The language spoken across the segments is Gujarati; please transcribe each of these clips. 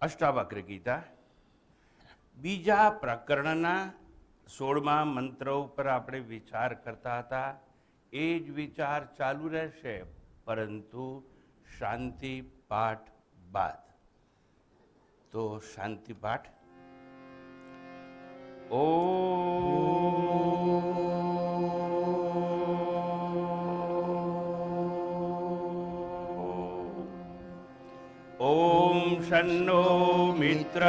અષ્ટાવક્ર ગીતા બીજા પ્રકરણના 16મા મંત્ર ઉપર આપણે વિચાર કરતા હતા. એ જ વિચાર ચાલુ રહેશે, પરંતુ શાંતિ પાઠ બાદ. તો શાંતિ પાઠ. ઓમ શન્નો મિત્ર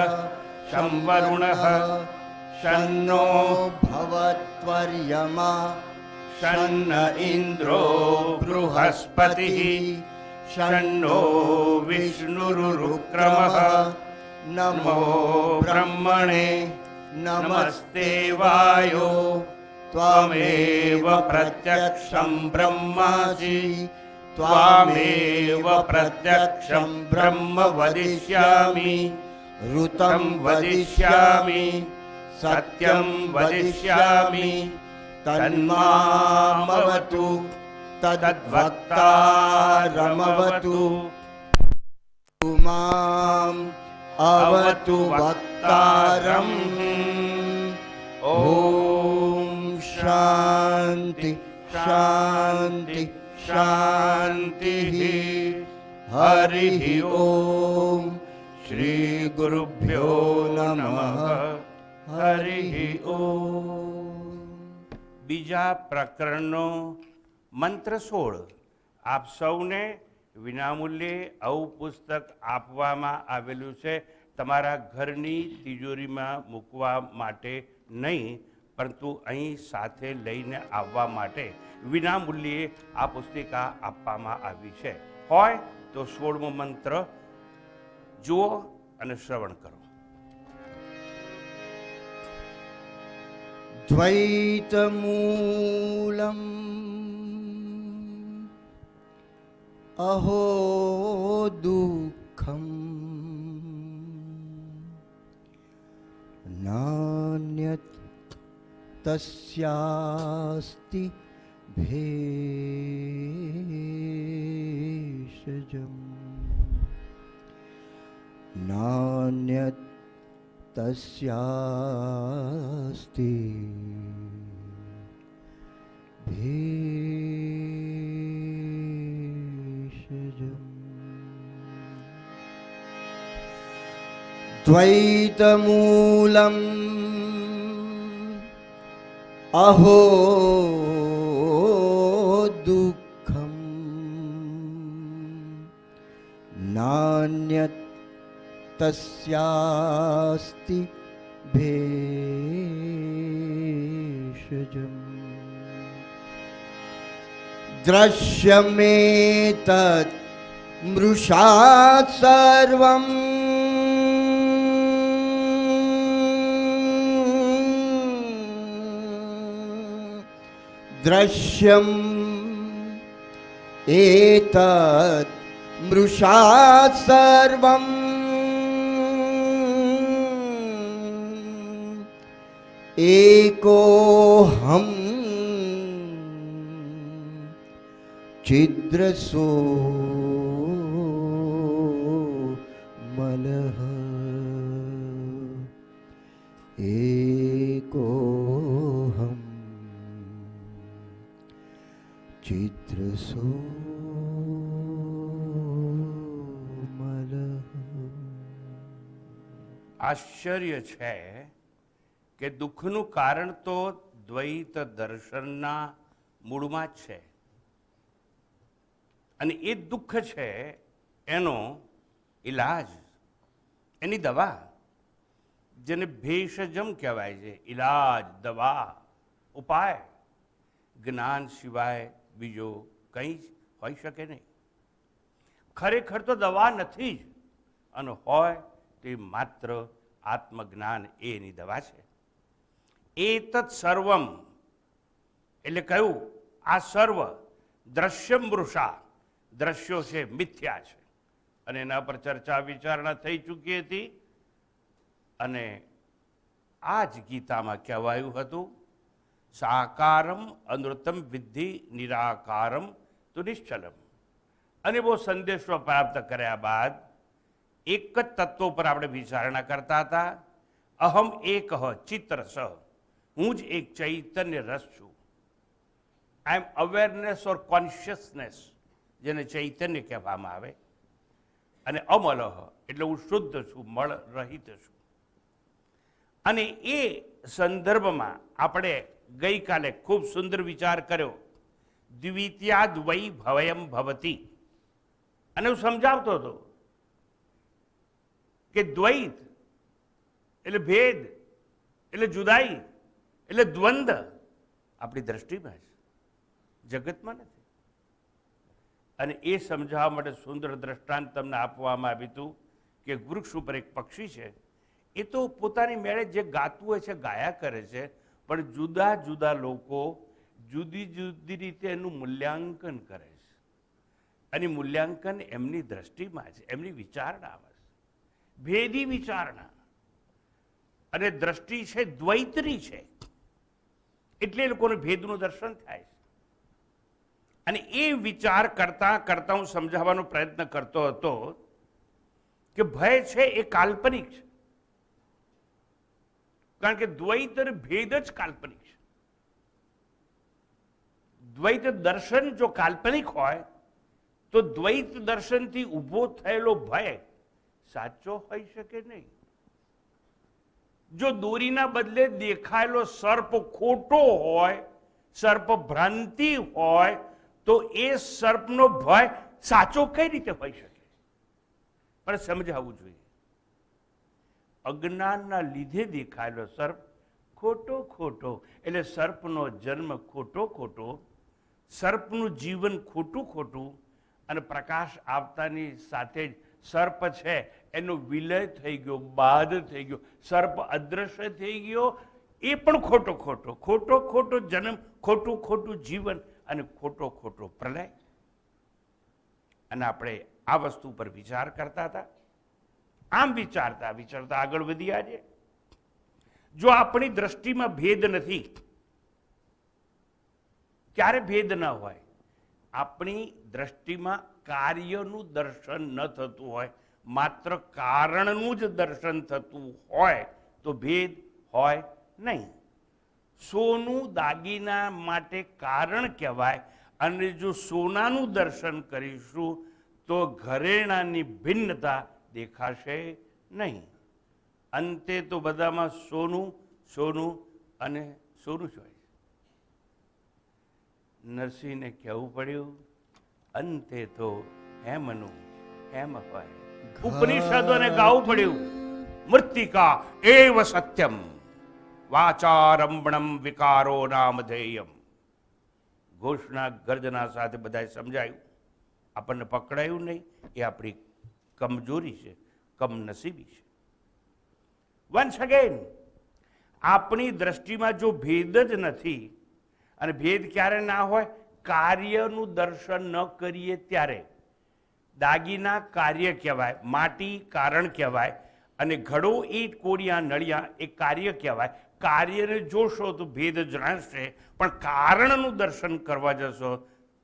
સંવરુણઃ શન્નો ભવત્વર્યમા શન્ન ઇન્દ્રો બૃહસ્પતિઃ શન્નો વિષ્ણુરુક્રમઃ નમો બ્રહ્મણે નમસ્તે વાયો ત્વમેવ પ્રત્યક્ષં બ્રહ્માસિ ત્વામેવ પ્રત્યક્ષં બ્રહ્મ વદિષ્યામિ ઋતં વદિષ્યામિ સત્યં વદિષ્યામિ તન્મામવતુ તદ્વક્તારમવતુ મામ અવતુ વક્તારમ. ઓમ શાંતિ શાંતિ શાંતિ. હરિ ઓમ શ્રી ગુરુભ્યો નમઃ. હરિ ઓમ. બીજા પ્રકરણનો મંત્ર 16 આપ સૌને વિનામૂલ્યે આવું પુસ્તક આપવામાં આવેલું છે. તમારા ઘરની તિજોરીમાં મૂકવા માટે નહીં, પરંતુ અહીં સાથે લઈને આવવા માટે વિનામૂલ્યે આ પુસ્તિકા આપવામાં આવી છે. હોય તો 16મો મંત્ર જુઓ અને શ્રવણ કરો. દ્વૈતમૂલમ અહો દુઃખમ નાન્યત તસ્યાસ્તિ ભેષજમ નાન્યત તસ્યાસ્તિ ભેષજમ. દ્વૈતમૂલમ અહો દુઃખમ નાન્યત તસ્યાસ્તિ ભેષજમ. દ્રશ્યમેતત મૃષાત્ સર્વં દ્રશ્યમ એતત મૃષાત્ સર્વં એકોહમ છિદ્રસો મલઃ એકોહમ છિદ્રસો મલઃ. આશ્ચર્ય છે કે દુઃખનું કારણ તો દ્વૈત દર્શનના મૂળમાં જ છે, અને એ દુઃખ છે એનો ઈલાજ, એની દવા, જેને ભેષજમ કહેવાય છે. ઈલાજ, દવા, ઉપાય જ્ઞાન સિવાય બીજો કંઈ જ હોઈ શકે નહીં. ખરેખર તો દવા નથી જ, અને હોય તો એ માત્ર આત્મજ્ઞાન એની દવા છે. એતત સર્વમ એટલે કયું? આ સર્વ દ્રશ્યમ મૃષા, દ્રશ્યો છે, મિથ્યા છે, અને એના પર ચર્ચા વિચારણા થઈ ચૂકી હતી. અને આ જ ગીતામાં કહેવાયું હતું, સાકારમ અનૃતમ વિદ્ધિ નિરાકારમ તો નિશ્ચલમ. અને બહુ સંદેશો પ્રાપ્ત કર્યા બાદ એક જ તત્વો પર આપણે વિચારણા કરતા હતા. અહમ એક ચિત્ર સ, હું જ એક ચૈતન્ય રસ છું. આઈ એમ અવેરનેસ ઓર કોન્શિયસનેસ, જેને ચૈતન્ય કહેવામાં આવે. અને અમલહ એટલે હું શુદ્ધ છું, મળ રહિત છું. અને એ સંદર્ભમાં આપણે ગઈકાલે ખૂબ સુંદર વિચાર કર્યો. દ્વિતીયાદ્વૈ ભવયમ ભવતી. અને હું સમજાવતો હતો કે દ્વૈત એટલે ભેદ, એટલે જુદાઈ, એટલે દ્વંદ આપણી દ્રષ્ટિમાં છે, જગતમાં નથી. અને એ સમજાવવા માટે સુંદર દ્રષ્ટાંત તમને આપવામાં આવ્યું હતું કે વૃક્ષ ઉપર એક પક્ષી છે. એ તો પોતાની મેળે જે ગાતું હોય છે ગાયા કરે છે, પણ જુદા જુદા લોકો જુદી જુદી રીતે એનું મૂલ્યાંકન કરે છે. અને મૂલ્યાંકન એમની દ્રષ્ટિમાં છે, એમની વિચારણામાં છે, ભેદી વિચારણા. અને દ્રષ્ટિ છે દ્વૈતની છે, એટલે એ લોકોને ભેદનું દર્શન થાય છે. અને એ વિચાર કરતા કરતા હું સમજાવવાનો પ્રયત્ન કરતો હતો કે ભય છે એ કાલ્પનિક છે. કારણ કે દ્વૈત અને ભેદ જ કાલ્પનિક છે. દ્વૈત દર્શન જો કાલ્પનિક હોય તો દ્વૈત દર્શનથી ઊભો થયેલો ભય સાચો હોઈ શકે નહીં. જો દોરીના બદલે દેખાયેલો સર્પ ખોટો હોય, સર્પ ભ્રાંતિ હોય, તો એ સર્પનો ભય સાચો કઈ રીતે હોઈ શકે? પણ સમજાવવું જોઈએ. અજ્ઞાનના લીધે દેખાયેલો સર્પ ખોટો ખોટો, એટલે સર્પનો જન્મ ખોટો ખોટો, સર્પનું જીવન ખોટું ખોટું, અને પ્રકાશ આવતાની સાથે જ સર્પ છે એનો વિલય થઈ ગયો, બાદ થઈ ગયો, સર્પ અદ્રશ્ય થઈ ગયો. એ પણ ખોટો ખોટો, ખોટો ખોટો જન્મ, ખોટું ખોટું જીવન અને ખોટો ખોટો પ્રલય. અને આપણે આ વસ્તુ પર વિચાર કરતા હતા. આમ વિચારતા વિચારતા આગળ વધ્યા છે. જો આપણી દ્રષ્ટિમાં ભેદ નથી, ક્યારે ભેદ ન હોય, આપણી દ્રષ્ટિમાં કાર્યનું દર્શન ન થતું હોય, માત્ર કારણનું જ દર્શન થતું હોય, તો ભેદ હોય નહીં. સોનું દાગીના માટે કારણ કહેવાય, અને જો સોનાનું દર્શન કરીશું તો ઘરેણાની ભિન્નતા દેખાશે નહીં. અંતે તો બધામાં સોનું સોનું અને સોનું જ હોય. નરસિંહને કહેવું પડ્યું, અંતે તો હેમનું હેમ હોય. ઉપનિષદોને ગાવું પડ્યું, મૃત્તિકા એવ સત્યમ વાચારંભણમ વિકારો નામધેયમ. ઘોષણા ગર્જના સાથે બધાએ સમજાયું. આપણને પકડાયું નહીં, એ આપણી કમજોરી છે, કમનસીબી છે. વન્સ અગેન, આપણી દ્રષ્ટિમાં જો ભેદ જ નથી, અને ભેદ ક્યારે ના હોય? કાર્યનું દર્શન ન કરીએ ત્યારે. દાગીના કાર્ય કહેવાય, માટી કારણ કહેવાય, અને ઘડો ઈંટ કોડિયા નળિયા એ કાર્ય કહેવાય. કાર્યને જોશો તો ભેદ જણાશે, પણ કારણનું દર્શન કરવા જશો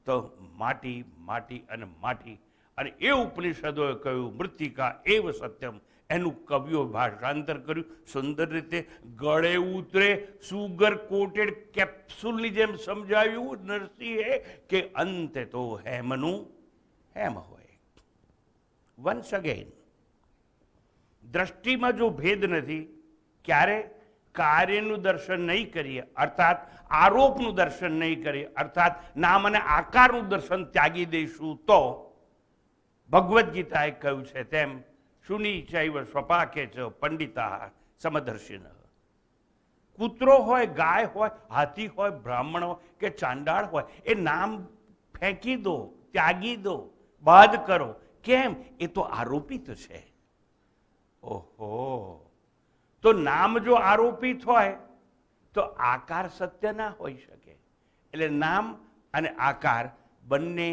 તો માટી માટી અને માટી. અને એ ઉપનિષદોએ કહ્યું મૃત્તિકા એવ સત્યમ. એનું કવિઓ ભાષાંતર કર્યું સુંદર રીતે. ગળે ઉતરે સુગર કોટેડ કેપ્સ્યુલની જેમ સમજાવ્યું નરસિંહે કે અંતે તો હેમનું હેમ હોય. વન્સ અગેન, દ્રષ્ટિમાં જો ભેદ નથી, ક્યારે? કાર્યનું દર્શન નહીં કરીએ, અર્થાત આરોપનું દર્શન નહીં કરીએ, અર્થાત નામ અને આકારનું દર્શન ત્યાગી દઈશું તો ભગવદ્ ગીતાએ કહ્યું છે તેમ શુનિ ચૈવ સ્વપાકે ચ પંડિતા સમદર્શિન. કૂતરો હોય, ગાય હોય, હાથી હોય, બ્રાહ્મણ હોય કે ચાંડાળ હોય, એ નામ ફેંકી દો, ત્યાગી દો, બાદ કરો. કેમ? એ તો આરોપિત છે. ઓહો, તો નામ જો આરોપિત હોય તો આકાર સત્ય ના હોઈ શકે. એટલે નામ અને આકાર બંને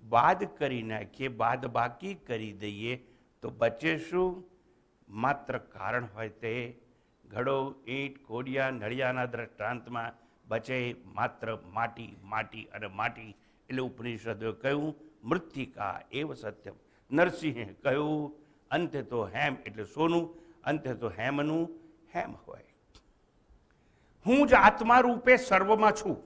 બાદ કરી નાખીએ, બાદ બાકી કરી દઈએ તો બચે શું? માત્ર કારણ હોય તે. ઘડો ઈંટ કોડિયા નળિયાના દ્રષ્ટાંતમાં બચે માત્ર માટી માટી અને માટી. એટલે ઉપનિષદોએ કહ્યું મૃત્તિકા એવ સત્યમ. નરસિંહે કહ્યું અંતે તો હેમ એટલે સોનું, અંતે તો હેમનું હેમ હોય. હું જ આત્મા રૂપે સર્વમાં છું.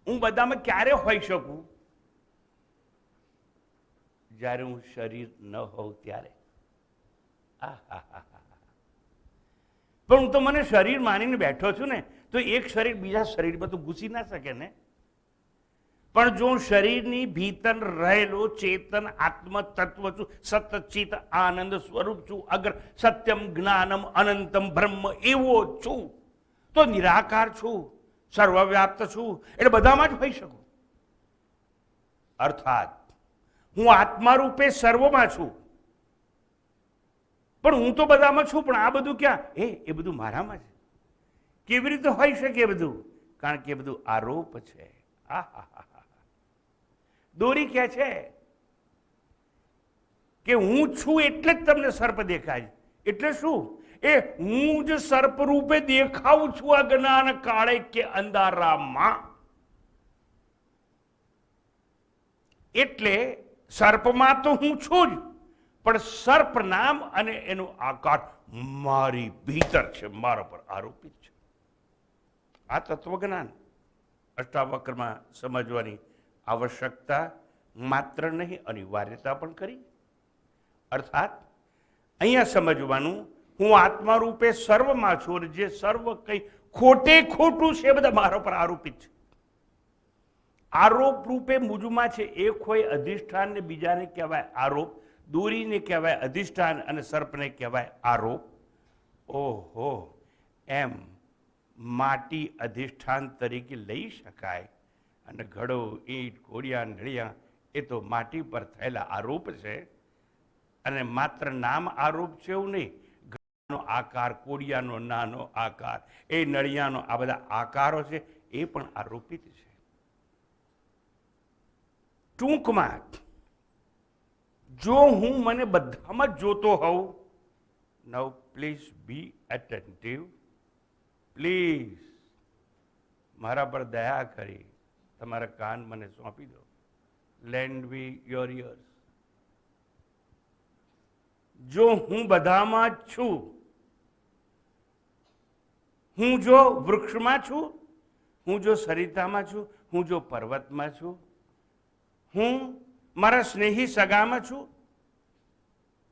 હું બધામાં ક્યારે હોઈ શકું? જ્યારે હું શરીર ન હોઉં ત્યારે. પણ હું તો મને શરીર માનીને બેઠો છું ને, તો એક શરીર બીજા શરીરમાં તો ઘૂસી ના શકે ને. પણ જો હું શરીરની ભીતર રહેલો ચેતન આત્મ તત્વ છું, સતચિત આનંદ સ્વરૂપ છું, અગર સત્યમ જ્ઞાનમ અનંતમ બ્રહ્મ એવો છું, તો નિરાકાર છું, સર્વવ્યાપ્ત છું, એટલે બધામાં જ હોઈ શકું. અર્થાત હું આત્મા રૂપે સર્વમાં છું, પણ હું તો બધામાં છું. પણ આ બધું ક્યાં? એ બધું મારામાં છે. કેવી રીતે હોઈ શકે એ બધું? કારણ કે એ બધું આરોપ છે. દોરી કહે છે કે હું છું એટલે જ તમને સર્પ દેખાય. એટલે શું? એ હું જ સર્પ રૂપે દેખાઉં છું આ જ્ઞાન કાળે કે અંધારામાં. એટલે સર્પમાં તો હું છું જ, પણ સર્પ નામ અને એનો આકાર મારી ભીતર છે, મારા પર આરોપિત છે. આ તત્વજ્ઞાન અષ્ટાવક્રમાં સમજવાની આવશ્યકતા માત્ર નહીં, અનિવાર્યતા પણ કરી. અર્થાત અહીંયા સમજવાનું, હું આત્મા રૂપે સર્વમાં છું, અને જે સર્વ કંઈ ખોટે ખોટું છે એ બધા મારા પર આરોપિત છે. આરોપ રૂપે મુજમાં છે. એક હોય અધિષ્ઠાન ને બીજાને કહેવાય આરોપ, દોરીને કહેવાય અધિષ્ઠાન અને સર્પને કહેવાય આરોપ. ઓહો, એમ માટી અધિષ્ઠાન તરીકે લઈ શકાય, અને ઘડો, ઈંટ, કોડિયા, નળિયા એ તો માટી પર થયેલા આરોપ છે. અને માત્ર નામ આરોપ છે એવું નહીં. ઘડાનો આકાર, કોડિયાનો નાનો આકાર, એ નળિયાનો આ બધા આકારો છે એ પણ આરોપિત છે. ટૂંકમાં જો હું મને બધામાં જ જોતો હોઉં, નાઉ પ્લીઝ બી એટેન્ટિવ, પ્લીઝ મારા પર દયા કરી તમારા કાન મને સોંપી દો. Lend me your ears. જો હું બધામાં જ છું, હું જો વૃક્ષમાં છું, હું જો સરિતામાં છું, હું જો પર્વતમાં છું, હું મારા સ્નેહી સગામાં છું,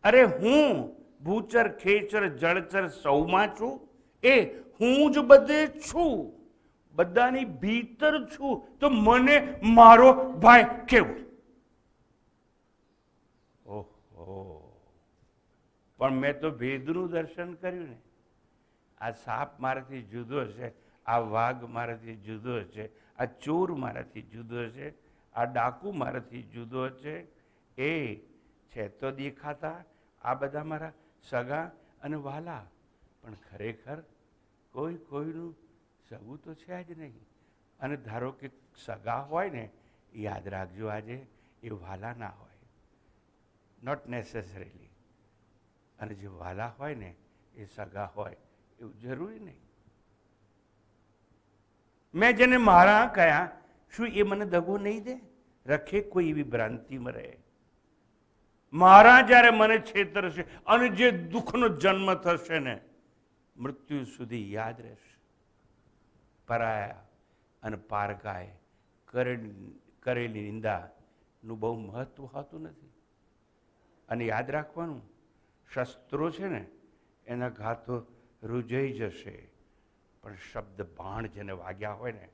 અરે હું ભૂચર, ખેચર, જળચર સૌમાં છું, એ હું જ બધે છું, બધાની ભીતર છું, તો મને મારો ભાઈ કેવો? ઓહો, પણ મેં તો ભેદનું દર્શન કર્યું ને. આ સાપ મારાથી જુદો છે, આ વાઘ મારાથી જુદો છે, આ ચોર મારાથી જુદો છે, આ ડાકુ મારાથી જુદો છે. એ છે તો દેખાતા આ બધા મારા સગા અને વાલા, પણ ખરેખર કોઈ કોઈનું સગું તો છે જ નહીં. અને ધારો કે સગા હોય ને, યાદ રાખજો આજે એ વાલા ના હોય, નોટ નેસેસરીલી. અને જે વાલા હોય ને એ સગા હોય એવું જરૂરી નહીં. મેં જેને મારા કયા, શું એ મને દગો નહીં દે? રખે કોઈ એવી ભ્રાંતિમાં રહે. મારા જ્યારે મને છેતરશે અને જે દુઃખનો જન્મ થશે ને, મૃત્યુ સુધી યાદ રહેશે. પરાયા અને પારકાએ કરેલી નિંદાનું બહુ મહત્વ હોતું નથી. અને યાદ રાખવાનું, શસ્ત્રો છે ને એના ઘા તો રૂજાઈ જશે, પણ શબ્દ બાણ જેને વાગ્યા હોય ને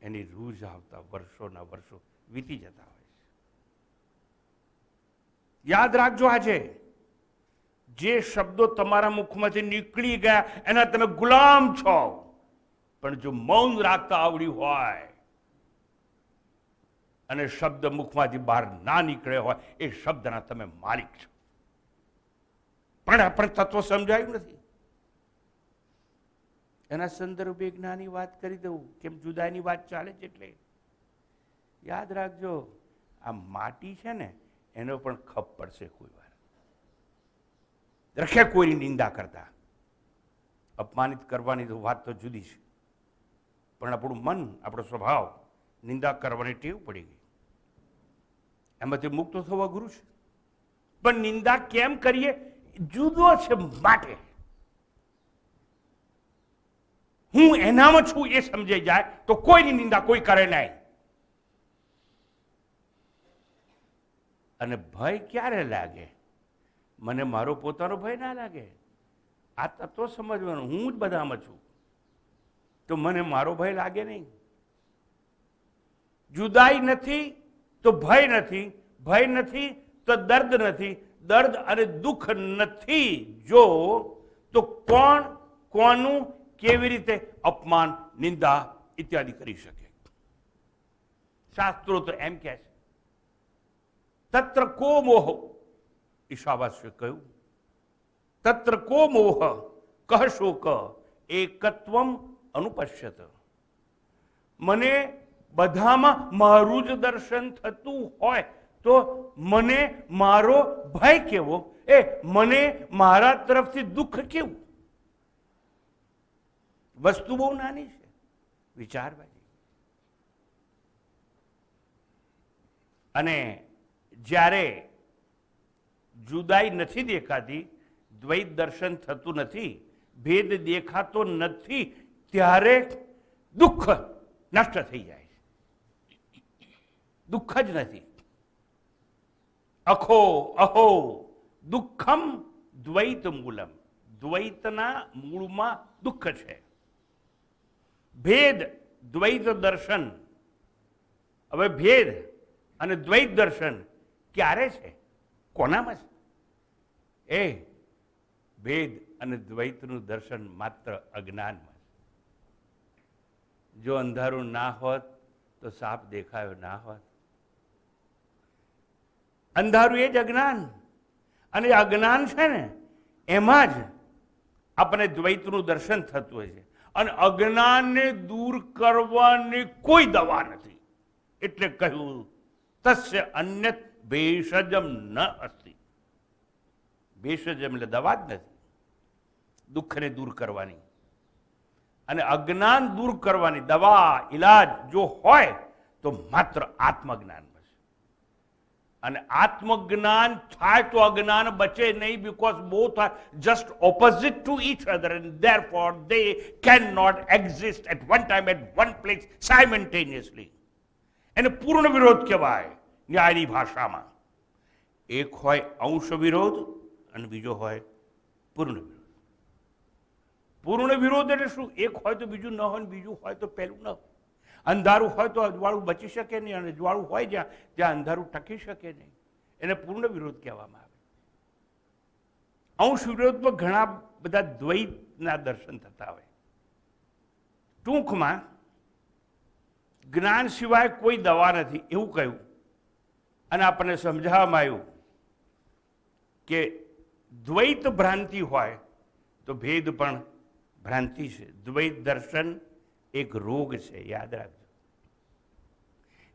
એની રૂજ આવતા વર્ષોના વર્ષો વીતી જતા હોય છે. યાદ રાખજો, આજે જે શબ્દો તમારા મુખમાંથી નીકળી ગયા એના તમે ગુલામ છો, પણ જો મૌન રાખતા આવડ્યું હોય અને શબ્દ મુખમાંથી બહાર ના નીકળે હોય, એ શબ્દના તમે માલિક છો. પણ આપણે તત્વ સમજાયું નથી. એના સંદર્ભે જ્ઞાની વાત કરી દઉં, કેમ જુદાની વાત ચાલે છે. એટલે યાદ રાખજો, આ માટી છે ને એનો પણ ખપ પડશે કોઈ વાર. રખે કોઈની નિંદા કરતા, અપમાનિત કરવાની તો વાત તો જુદી છે, પણ આપણું મન, આપણો સ્વભાવ નિંદા કરવાની ટેવ પડી ગઈ. એમાંથી મુક્ત થવા ગુરુ છે. પણ નિંદા કેમ કરીએ? જુદો છે માટે. હું એનામાં છું એ સમજાઈ જાય તો કોઈની નિંદા કોઈ કરે નહીં. અને ભય ક્યારે લાગે? મને મારો પોતાનો ભય ના લાગે. આ તત્વ સમજવાનું, હું જ બધામાં છું તો મને મારો ભય લાગે નહીં. જુદાઈ નથી તો ભય નથી, ભય નથી તો દર્દ નથી, દર્દ અને દુઃખ નથી જો તો કોણ કોનું કેવી રીતે અપમાન, નિંદા ઇત્યાદિ કરી શકે? શાસ્ત્રો તો એમ કહે છે, તત્ર કો મોહ, ઈશાવાસ્ય કહ્યું, તત્ર કો મોહ કહ શોક એકત્વમ અનુપશ્યત. મને બધામાં મારું જ દર્શન થતું હોય તો મને મારો ભય કેવો? એ મને મારા તરફથી દુઃખ કેવું? વસ્તુ બહુ નાની છે, વિચારવાજી. અને જ્યારે જુદાઈ નથી દેખાતી, દ્વૈત દર્શન થતું નથી, ભેદ દેખાતો નથી, ત્યારે દુઃખ નષ્ટ થઈ જાય. દુઃખ જ નથી. અખો અહો દુઃખમ દ્વૈત મૂલમ. દ્વૈતના મૂળમાં દુઃખ છે. ભેદ દ્વૈત દર્શન. હવે ભેદ અને દ્વૈત દર્શન ક્યારે છે? કોનામાં છે? એ ભેદ અને દ્વૈતનું દર્શન માત્ર અજ્ઞાનમાં. જો અંધારું ના હોત તો સાપ દેખાયો ના હોત. અંધારું એ જ અજ્ઞાન. અને અજ્ઞાન છે ને એમાં જ આપણને દ્વૈતનું દર્શન થતું હોય છે. અને અજ્ઞાનને દૂર કરવાની કોઈ દવા નથી. એટલે કહ્યું તસ્ય અન્યત ભેષજમ ન અસ્તિ. ભેષજમ એટલે દવા જ નથી દુઃખને દૂર કરવાની. અને અજ્ઞાન દૂર કરવાની દવા, ઈલાજ જો હોય તો માત્ર આત્મજ્ઞાન બચે. અને આત્મજ્ઞાન થાય તો અજ્ઞાન બચે નહીં, because both are just opposite to each other and therefore they cannot exist at one time at one place simultaneously. એને પૂર્ણ વિરોધ કહેવાય ન્યાયની ભાષામાં. એક હોય અંશ વિરોધ અને બીજો હોય પૂર્ણ વિરોધ. પૂર્ણ વિરોધ એટલે શું? એક હોય તો બીજું ન હોય, બીજું હોય તો પહેલું ન હોય. અંધારું હોય તો અજવાળું બચી શકે નહીં, અને અજવાળું હોય જ્યાં ત્યાં અંધારું ટકી શકે નહીં. એને પૂર્ણ વિરોધ કહેવામાં આવે. અંશ વિરોધમાં ઘણા બધા દ્વૈતના દર્શન થતા હોય. ટૂંકમાં જ્ઞાન સિવાય કોઈ દવા નથી એવું કહ્યું. અને આપણને સમજાવવામાં આવ્યું કે દ્વૈત ભ્રાંતિ હોય તો ભેદ પણ ભ્રાંતિ છે. દ્વૈત દર્શન એક રોગ છે, યાદ રાખજો.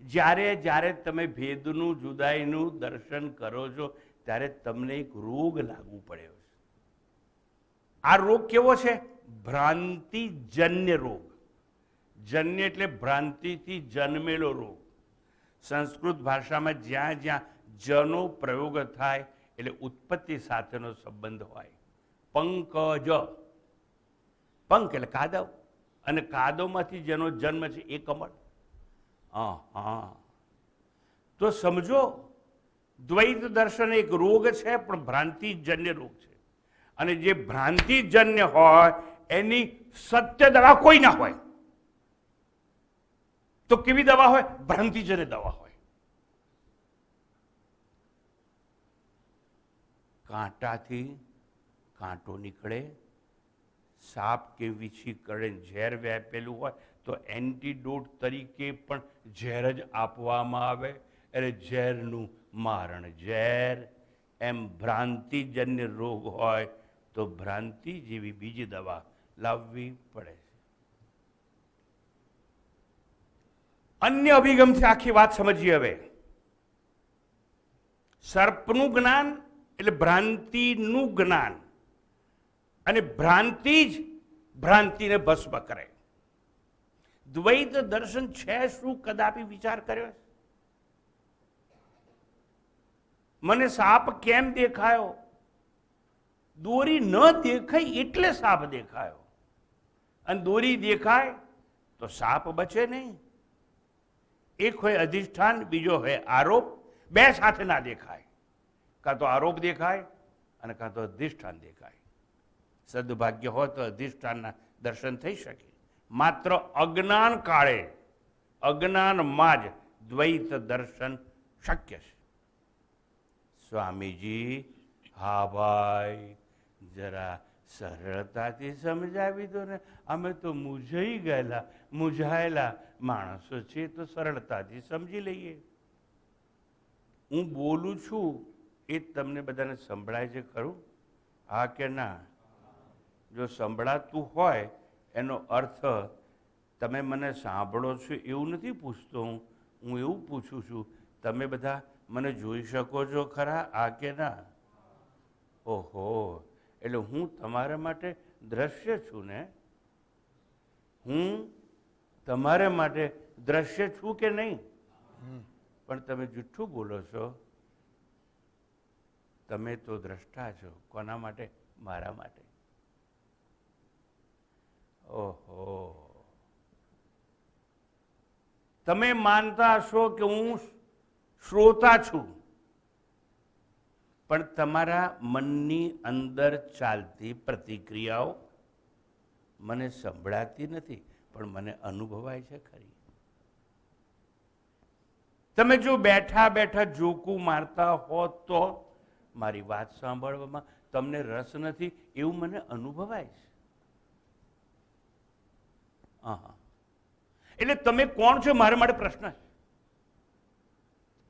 જ્યારે જ્યારે તમે ભેદનું, જુદાઈનું દર્શન કરો છો ત્યારે તમને એક રોગ લાગુ પડ્યો છે. આ રોગ કેવો છે? ભ્રાંતિજન્ય રોગ. જન્ય એટલે ભ્રાંતિથી જન્મેલો રોગ. સંસ્કૃત ભાષામાં જ્યાં જ્યાં જનો પ્રયોગ થાય એટલે ઉત્પત્તિ સાથેનો સંબંધ હોય. પંકજ, પંક એટલે કાદવ, અને કાદવમાંથી જેનો જન્મ છે એ કમળ. હા, તો સમજો દ્વૈત દર્શન એક રોગ છે, પણ ભ્રાંતિજન્ય રોગ છે. અને જે ભ્રાંતિજન્ય હોય એની સત્ય દવા કોઈ ના હોય. તો કેવી દવા હોય? ભ્રાંતિજન્ય દવા હોય. કાંટાથી કાંટો નીકળે, સાપ કે વીછી કરે ઝેર વ્યાપેલું હોય તો એન્ટીડોટ તરીકે પણ ઝેર જ આપવામાં આવે, એટલે ઝેરનું મારણ ઝેર. એમ ભ્રાંતિજન્ય રોગ હોય તો ભ્રાંતિ જેવી બીજી દવા લાવવી પડે છે. અન્ય અભિગમથી આખી વાત સમજીએ. હવે સર્પનું જ્ઞાન એટલે ભ્રાંતિનું જ્ઞાન, અને ભ્રાંતિ જ ભ્રાંતિને ભસ્મ કરે. દ્વૈત દર્શન છે શું? કદાપી વિચાર કર્યો? મને સાપ કેમ દેખાયો? દોરી ન દેખાય એટલે સાપ દેખાયો. અને દોરી દેખાય તો સાપ બચે નહીં. એક હોય અધિષ્ઠાન, બીજો હોય આરોપ. બે સાથે ના દેખાય. કાં તો આરોપ દેખાય અને કાં તો અધિષ્ઠાન દેખાય. સદભાગ્ય હોય તો અધિષ્ઠાનના દર્શન થઈ શકે. માત્ર અજ્ઞાન કાળે, અજ્ઞાનમાં જ દ્વૈત દર્શન શક્ય છે. સ્વામીજી, હા ભાઈ, જરા સરળતાથી સમજાવી દો ને, અમે તો મૂંઝાયેલા માણસો છીએ, તો સરળતાથી સમજી લઈએ. હું બોલું છું એ તમને બધાને સંભળાય છે ખરું? હા કે ના? જો સંભળાતું હોય એનો અર્થ તમે મને સાંભળો છો એવું નથી પૂછતો હું એવું પૂછું છું, તમે બધા મને જોઈ શકો છો ખરા? હા કે ના? ઓહો, એટલે હું તમારા માટે દ્રશ્ય છું ને? હું તમારા માટે દ્રશ્ય છું કે નહીં? પણ તમે જુઠ્ઠું બોલો છો. તમે તો દ્રષ્ટા છો. કોના માટે? મારા માટે. ઓહો, તમે માનતા હશો કે હું શ્રોતા છું, પણ તમારા મનની અંદર ચાલતી પ્રતિક્રિયાઓ મને સંભળાતી નથી, પણ મને અનુભવાય છે ખરી. તમે જો બેઠા બેઠા જોકું મારતા હો તો મારી વાત સાંભળવામાં તમને રસ નથી એવું મને અનુભવાય છે. હા, એટલે તમે કોણ છો મારા માટે પ્રશ્ન છે.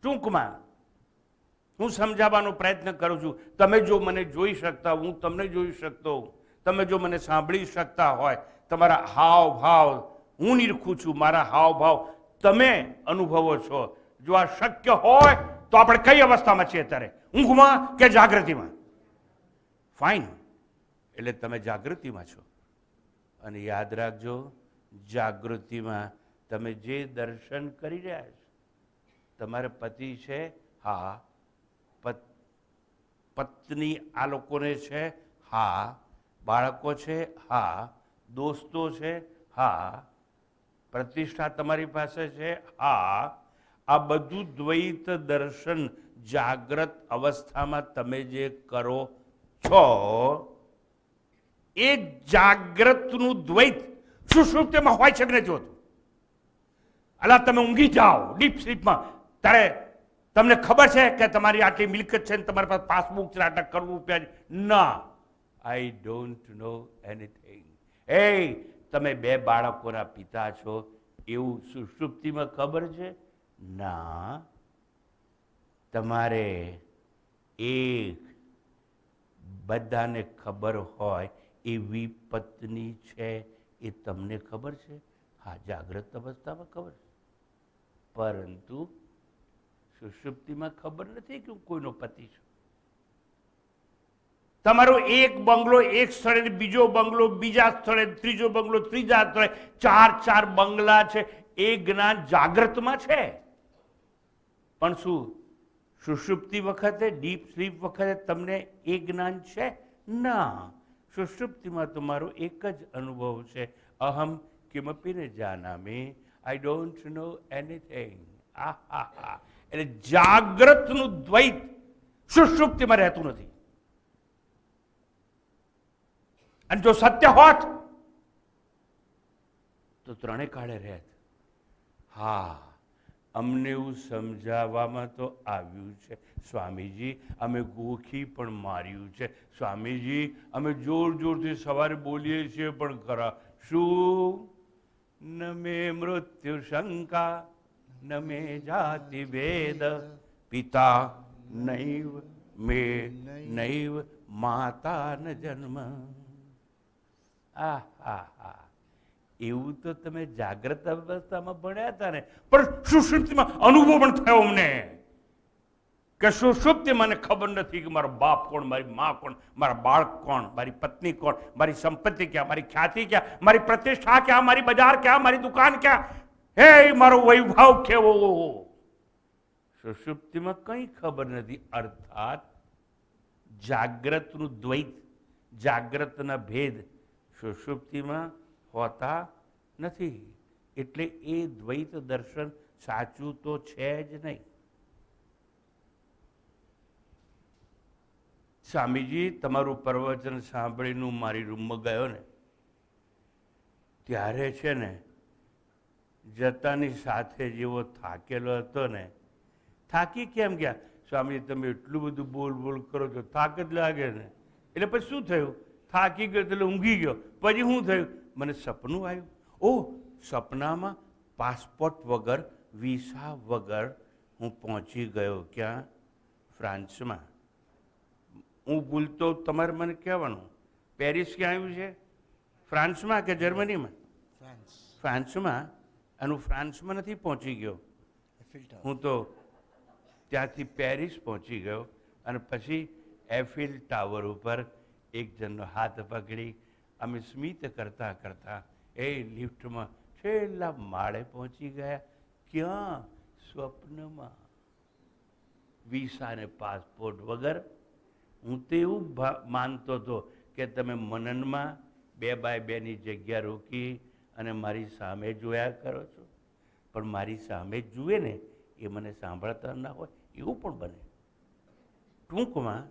ટૂંકમાં હું સમજાવવાનો પ્રયત્ન કરું છું. તમે જો મને જોઈ શકતા, હું તમને જોઈ શકતો, તમે જો મને સાંભળી શકતા હોય, તમારા હાવ ભાવ હું નિરખું છું, મારા હાવ ભાવ તમે અનુભવો છો. જો આ શક્ય હોય તો આપણે કઈ અવસ્થામાં છીએ અત્યારે? ઊંઘમાં કે જાગૃતિમાં? ફાઇન, એટલે તમે જાગૃતિમાં છો. અને યાદ રાખજો, જાગૃતિમાં તમે જે દર્શન કરી રહ્યા છો, તમારા પતિ છે, હા. પત્ની આ લોકોને છે, હા. બાળકો છે, હા. દોસ્તો છે, હા. પ્રતિષ્ઠા તમારી પાસે છે, હા. આ બધું દ્વૈત દર્શન જાગ્રત અવસ્થામાં તમે જે કરો છો, એ જાગ્રતનું દ્વૈત સુષુપ્તિમાં હોય છે કે નથી હોતું? અલા, તમે ઊંઘી જાઓ ડીપ સ્લીપમાં, ત્યારે તમને ખબર છે કે તમારી આટલી મિલકત છે ને તમારી પાસે પાસબુક છે, આટલા કરોડ રૂપિયા? ના, આઈ ડોન્ટ નો એનીથિંગ. એ તમે 2 બાળકોના પિતા છો એવું સુષુપ્તિમાં ખબર છે? ના. તમારે એક બધાને ખબર હોય એવી પત્ની છે, એ તમને ખબર છે? હા, જાગ્રત અવસ્થામાં ખબર છે, પરંતુ સુષુપ્તિમાં ખબર નથી કે હું કોઈનો પતિ છું. તમારો એક બંગલો એક સ્થળે, બીજો બંગલો બીજા સ્થળે, ત્રીજો બંગલો ત્રીજા સ્થળે, 4 બંગલા છે, એ જ્ઞાન જાગ્રતમાં છે. પણ શું સુષુપ્તિ વખતે, ડીપ સ્લીપ વખતે તમને એ જ્ઞાન છે? ના. સુષુપ્તિમાં તમારો એક જ અનુભવ છે, અહમ કિમપી ન જાનામી, આઈ ડોન્ટ નો એનીથિંગ. આહા, એટલે જાગ્રતનું દ્વૈત સુષુપ્તિમાં રહેતું નથી. અને જો સત્ય હોત તો ત્રણે કાળે રહેત. હા, અમને એવું સમજાવવામાં તો આવ્યું છે સ્વામીજી, અમે ગોખી પણ માર્યું છે સ્વામીજી, અમે જોર જોરથી સવારે બોલીએ છીએ પણ ખરા. શું? ન મે મૃત્યુ શંકા, ન મે જાતિ ભેદ, પિતા નૈવ મે નૈવ માતા ન જન્મ. આહા, એવું તો તમે જાગ્રત અવસ્થામાં ભણ્યા હતા ને, પણ સુષુપ્તિમાં અનુભવ પણ થયો અમને કે સુષુપ્તિ મને ખબર નથી કે મારો બાપ કોણ, મારી મા કોણ, મારા બાળક કોણ, મારી પત્ની કોણ, મારી સંપત્તિ ક્યાં, મારી ખ્યાતિ ક્યાં, મારી પ્રતિષ્ઠા ક્યાં, મારી બજાર ક્યાં, મારી દુકાન ક્યાં, હે મારો વૈભવ કેવો. સુષુપ્તિમાં કંઈ ખબર નથી, અર્થાત જાગ્રતનું દ્વૈત, જાગ્રતના ભેદ સુષુપ્તિમાં હોતા નથી. એટલે એ દ્વૈત દર્શન સાચું તો છે જ નહીં. સ્વામીજી, તમારું પ્રવચન સાંભળીને હું મારી રૂમમાં ગયો ને ત્યારે છે ને જતાની સાથે જેવો થાકેલો હતો ને, થાકી કેમ ગયા? સ્વામીજી, તમે એટલું બધું બોલ બોલ કરો છો, થાક જ લાગે ને. એટલે પછી શું થયું? થાકી ગયો એટલે ઊંઘી ગયો. પછી શું થયું? મને સપનું આવ્યું. ઓહ, સપનામાં પાસપોર્ટ વગર, વિસા વગર હું પહોંચી ગયો. ક્યાં? ફ્રાન્સમાં. હું ભૂલતો તમારે મને કહેવાનું, પેરિસ ક્યાં આવ્યું છે? ફ્રાન્સમાં કે જર્મનીમાં? ફ્રાન્સમાં. અને હું ફ્રાન્સમાં નથી પહોંચી ગયો, હું તો ત્યાંથી પેરિસ પહોંચી ગયો. અને પછી એફિલ ટાવર ઉપર એક જણનો હાથ પકડી અમે સ્મિત કરતા કરતા એ લિફ્ટમાં છેલ્લા માળે પહોંચી ગયા. ક્યાં? સ્વપ્નમાં. વિસા ને પાસપોર્ટ વગર. હું તો એવું માનતો હતો કે તમે મનનમાં 2x2ની જગ્યા રોકી અને મારી સામે જોયા કરો છો, પણ મારી સામે જ જુએ ને એ મને સાંભળતા ના હોય એવું પણ બને. ટૂંકમાં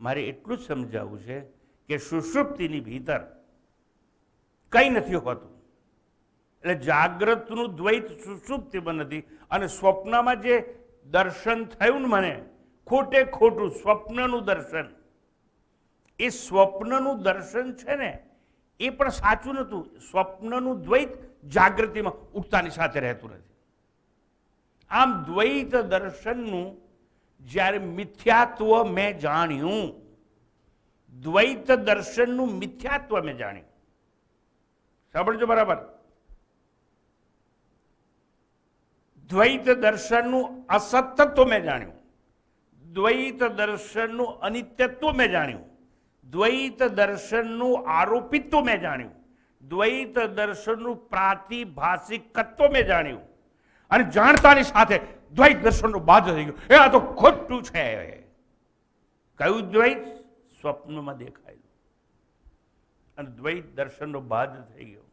મારે એટલું જ સમજાવવું છે કે સુષુપ્તિની ભીતર કંઈ નથી હોતું. એટલે જાગ્રતનું દ્વૈત સુષુપ્તિમાં નથી. અને સ્વપ્નમાં જે દર્શન થયું ને મને, ખોટે ખોટું સ્વપ્નનું દર્શન, એ સ્વપ્નનું દર્શન છે ને એ પણ સાચું નહોતું. સ્વપ્નનું દ્વૈત જાગૃતિમાં ઉઠતાની સાથે રહેતું નથી. આમ દ્વૈત દર્શનનું જ્યારે મિથ્યાત્વ મેં જાણ્યું, દ્વૈત દર્શનનું મિથ્યાત્વ મેં જાણ્યું. સાંભળજો બરાબર. દ્વૈત દર્શનનું અસત્યત્વ મેં જાણ્યું, દ્વૈત દર્શનનું અનિત્યત્વ મેં જાણ્યું, દ્વૈત દર્શનનું આરોપિત્વ મેં જાણ્યું, દ્વૈત દર્શનનું પ્રાતિભાષિકત્વ મેં જાણ્યું. અને જાણતાની સાથે દ્વૈત દર્શનનો બાદ થઈ ગયો. એ આ તો ખોટું છે. કયું દ્વૈત? સ્વપ્નમાં દેખાયેલું. અને દ્વૈત દર્શનનો બાદ થઈ ગયો.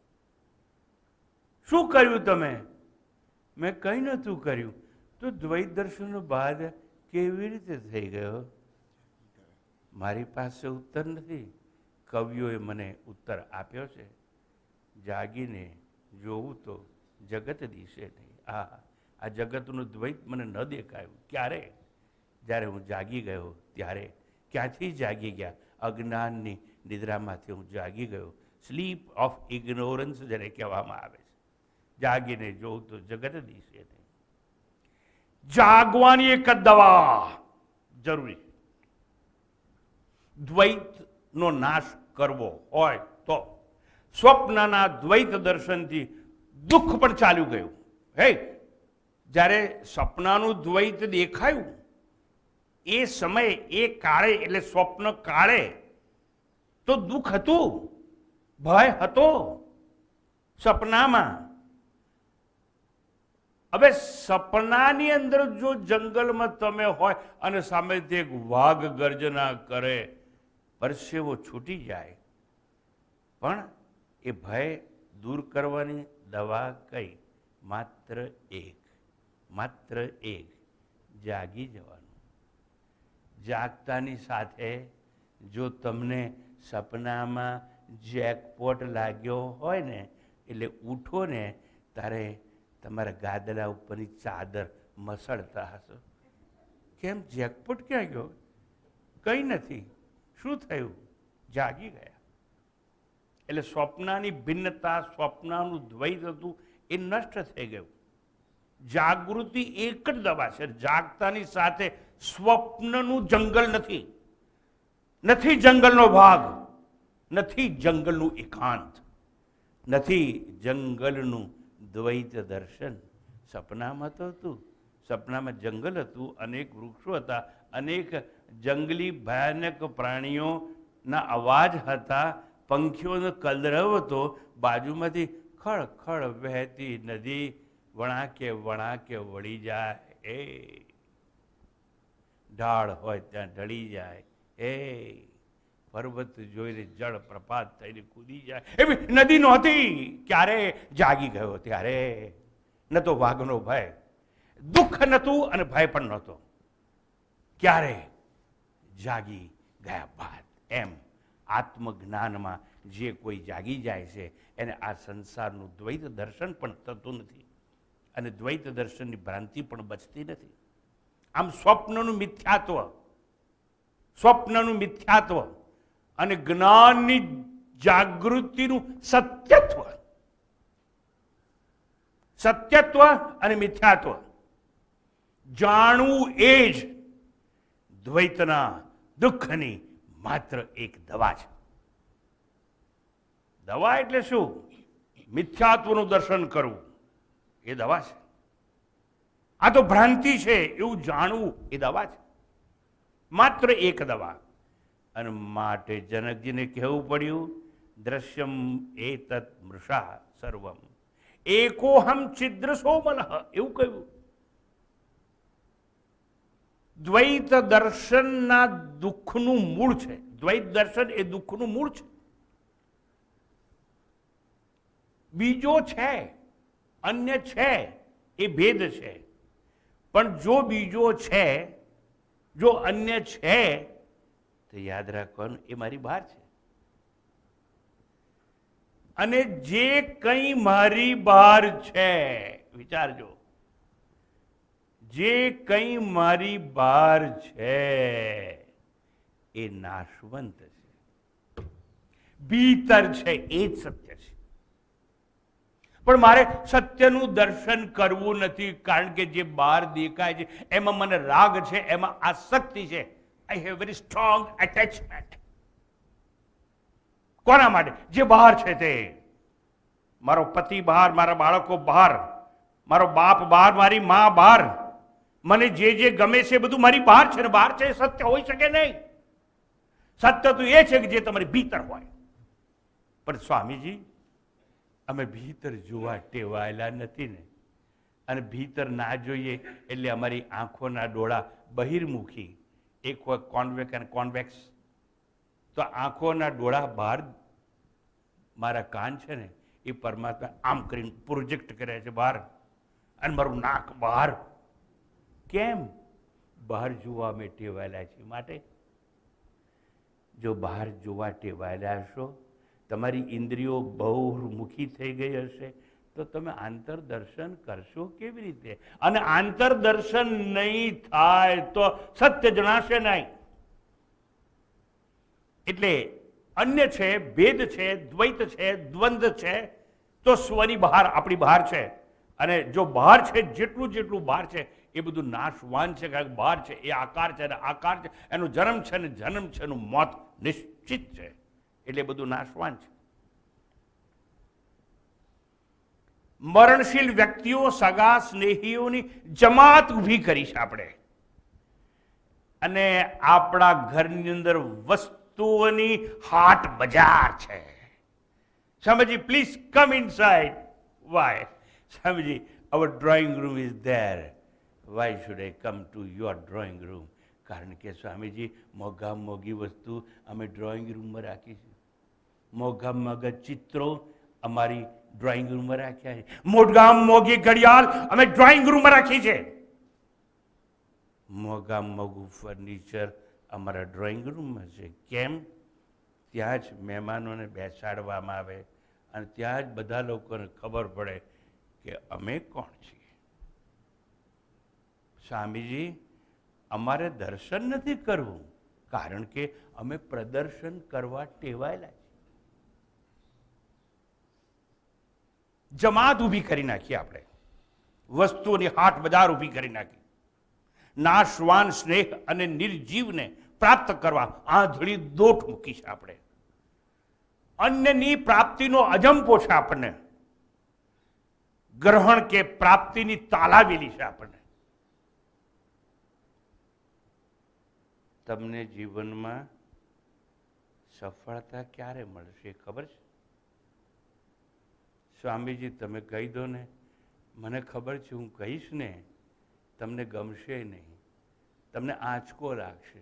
શું કર્યું તમે? મેં કંઈ નહોતું કર્યું. તો દ્વૈત દર્શનનો બાદ કેવી રીતે થઈ ગયો? મારી પાસે ઉત્તર નથી. કવિઓએ મને ઉત્તર આપ્યો છે. જાગીને જોવું તો જગત દિશે નહીં. આ જગતનું દ્વૈત મને ન દેખાયું. ક્યારે? જ્યારે હું જાગી ગયો ત્યારે. ક્યાંથી જાગી ગયા? અજ્ઞાનની નિદ્રામાંથી હું જાગી ગયો. સ્લીપ ઓફ ઇગ્નોરન્સ જેને કહેવામાં આવે છે. જાગીને જોઉં તો જગત દિશે નહીં. જાગવાની એક દવા જરૂરી. દ્વૈતનો નાશ કરવો હોય તો સ્વપ્નના દ્વૈત દર્શનથી દુઃખ પણ ચાલ્યું ગયું. હે, જ્યારે સપનાનું દ્વૈત દેખાયું એ સમયે, એ કાળે, એટલે સ્વપ્ન કાળે તો દુઃખ હતું, ભય હતો સપનામાં. હવે સપનાની અંદર જો જંગલમાં તમે હોય અને સામેથી એક વાઘ ગર્જના કરે, પરસેવો છૂટી જાય, પણ એ ભય દૂર કરવાની દવા કઈ? માત્ર એક, માત્ર એક, જાગી જવાનું. જાગતાની સાથે જો તમને સપનામાં જેકપોટ લાગ્યો હોય ને, એટલે ઉઠો ને ત્યારે તમારા ગાદલા ઉપરની ચાદર મસળતા હશો. કેમ? જેકપોટ ક્યાં ગયો? કંઈ નથી. શું થયું? જાગી ગયા. એટલે સ્વપ્નની ભિન્નતા, સ્વપ્નનું દ્વૈત હતું એ નષ્ટ થઈ ગયું. જાગૃતિ એક જ દવા છે. જાગતાની સાથે સ્વપ્નનું જંગલ નથી, નથી જંગલનો ભાગ, નથી જંગલનું એકાંત, નથી જંગલનું દ્વૈત દર્શન. સપનામાં તો હતું. સપનામાં જંગલ હતું, અનેક વૃક્ષો હતા, અનેક જંગલી ભયાનક પ્રાણીઓના અવાજ હતા, પંખીઓનો કલરવ હતો, બાજુમાંથી ખળ ખળ વહેતી નદી વણાકે વણાકે વળી જાય. ઢાળ હોય ત્યાં ઢળી જાય, એ પર્વત જોઈને જળ પ્રપાત થઈને કૂદી જાય એવી નદી નહોતી. ક્યારે જાગી ગયો ત્યારે. ન તો વાઘનો ભય, દુઃખ નહોતું અને ભય પણ નહોતો. ક્યારે જાગી ગયા બાદ. એમ આત્મજ્ઞાનમાં જે કોઈ જાગી જાય છે એને આ સંસારનું દ્વૈત દર્શન પણ થતું નથી અને દ્વૈત દર્શનની ભ્રાંતિ પણ બચતી નથી. આમ સ્વપ્નનું મિથ્યાત્વ અને જ્ઞાનની જાગૃતિનું સત્યત્વ અને મિથ્યાત્વ જાણવું એ જ દ્વૈતના દુઃખની માત્ર એક દવા છે. દવા એટલે શું? મિથ્યાત્વનું દર્શન કરવું એ દવા છે. આ તો ભ્રાંતિ છે એવું જાણવું એ દવા છે, માત્ર એક દવા. અને માટે જનકજીને કહેવું પડ્યું, દ્રશ્યમ એતત મૃષા સર્વમ એકોહમ છિદ્રસો મલઃ, એવું કહ્યું. દ્વૈત દર્શનના દુઃખનું મૂળ છે. દ્વૈત દર્શન એ દુઃખનું મૂળ છે. બીજો છે, અન્ય છે, એ ભેદ છે. પણ જો બીજો છે, જો અન્ય છે, તો યાદ રાખવાનું એ મારી બહાર છે. અને જે કંઈ મારી બહાર છે, વિચારજો, જે કંઈ મારી બહાર છે એ નાશવંત છે. ભીતર છે એ જ સત્ય છે. પણ મારે સત્યનું દર્શન કરવું નથી, કારણ કે જે બહાર દેખાય છે એમાં મને રાગ છે, એમાં આસક્તિ છે. I have very strong attachment. કોના માટે? જે બહાર છે તે. મારો પતિ બહાર, મારા બાળકો બહાર, મારો બાપ બહાર, મારી મા બહાર, મને જે જે ગમે છે બધું મારી બહાર છે. ને બહાર છે એ સત્ય હોઈ શકે નહીં. સત્ય તો એ છે કે જે તમારી ભીતર હોય. પણ સ્વામીજી, અમે ભીતર જોવા ટેવાયેલા નથી ને, અને ભીતર ના જોઈએ એટલે અમારી આંખોના ડોળા બહિર્મુખી, એક હોય કોન્વેક્સ અને કોન્વેક્સ. તો આંખોના ડોળા બહાર, મારા કાન છે ને એ પરમાત્મા આમ કરીને પ્રોજેક્ટ કરે છે બહાર, અને મારું નાક બહાર. કેમ? બહાર જોવા અમે ટેવાયેલા છીએ માટે. જો બહાર જોવા ટેવાયેલા હશો, તમારી ઇન્દ્રિયો બહુમુખી થઈ ગઈ હશે, તો તમે આંતરદર્શન કરશો કેવી રીતે? અને આંતરદર્શન નહીં થાય તો સત્ય જણાશે નહીં. એટલે અન્ય છે, ભેદ છે, દ્વૈત છે, દ્વંદ્વ છે, તો સ્વની બહાર, આપણી બહાર છે. અને જો બહાર છે, જેટલું જેટલું બહાર છે એ બધું નાશવાન છે. કારણ કે બહાર છે એ આકાર છે, અને આકાર છે એનો જન્મ છે, અને જન્મ છે એનું મોત નિશ્ચિત છે. એટલે બધું નાશવાન છે. મરણશીલ વ્યક્તિઓ, સગા સ્નેહીઓની જમાત ઊભી કરી છે આપણે, અને આપણા ઘરની અંદર વસ્તુઓની હાટ બજાર છે. Swamiji, please come inside. Why? Swamiji, our drawing room is there. Why should I come to your drawing room? કારણ કે સ્વામીજી, મોંઘા મોંઘી વસ્તુ અમે ડ્રોઈંગ રૂમમાં રાખી છે. મોંઘા મોંઘા ચિત્રો અમારી ડ્રોઈંગ રૂમમાં રાખ્યા છે. મોંઘા મોંઘી ઘડિયાળ અમે ડ્રોઈંગ રૂમમાં રાખી છે. મોંઘા મોંઘું ફર્નિચર અમારા ડ્રોઈંગ રૂમમાં છે. કેમ? ત્યાં જ મહેમાનોને બેસાડવામાં આવે, અને ત્યાં જ બધા લોકોને ખબર પડે કે અમે કોણ છીએ. સ્વામીજી, અમારે દર્શન નથી કરવું, કારણ કે અમે પ્રદર્શન કરવા ટેવાયેલા છીએ. જમાત ઊભી કરી નાખી આપણે, વસ્તુઓની હાટ બજાર ઊભી કરી નાખી. નાશવાન સ્નેહ અને નિર્જીવને પ્રાપ્ત કરવા આંધળી દોટ મૂકી છે આપણે. અન્યની પ્રાપ્તિનો અજંપો છે આપણને. ગ્રહણ કે પ્રાપ્તિની તાલાવેલી છે આપણને. તમને જીવનમાં સફળતા ક્યારે મળશે ખબર છે? સ્વામીજી, તમે કહી દો ને. મને ખબર છે, હું કહીશ ને તમને ગમશે નહીં. તમને આંચકો લાગશે.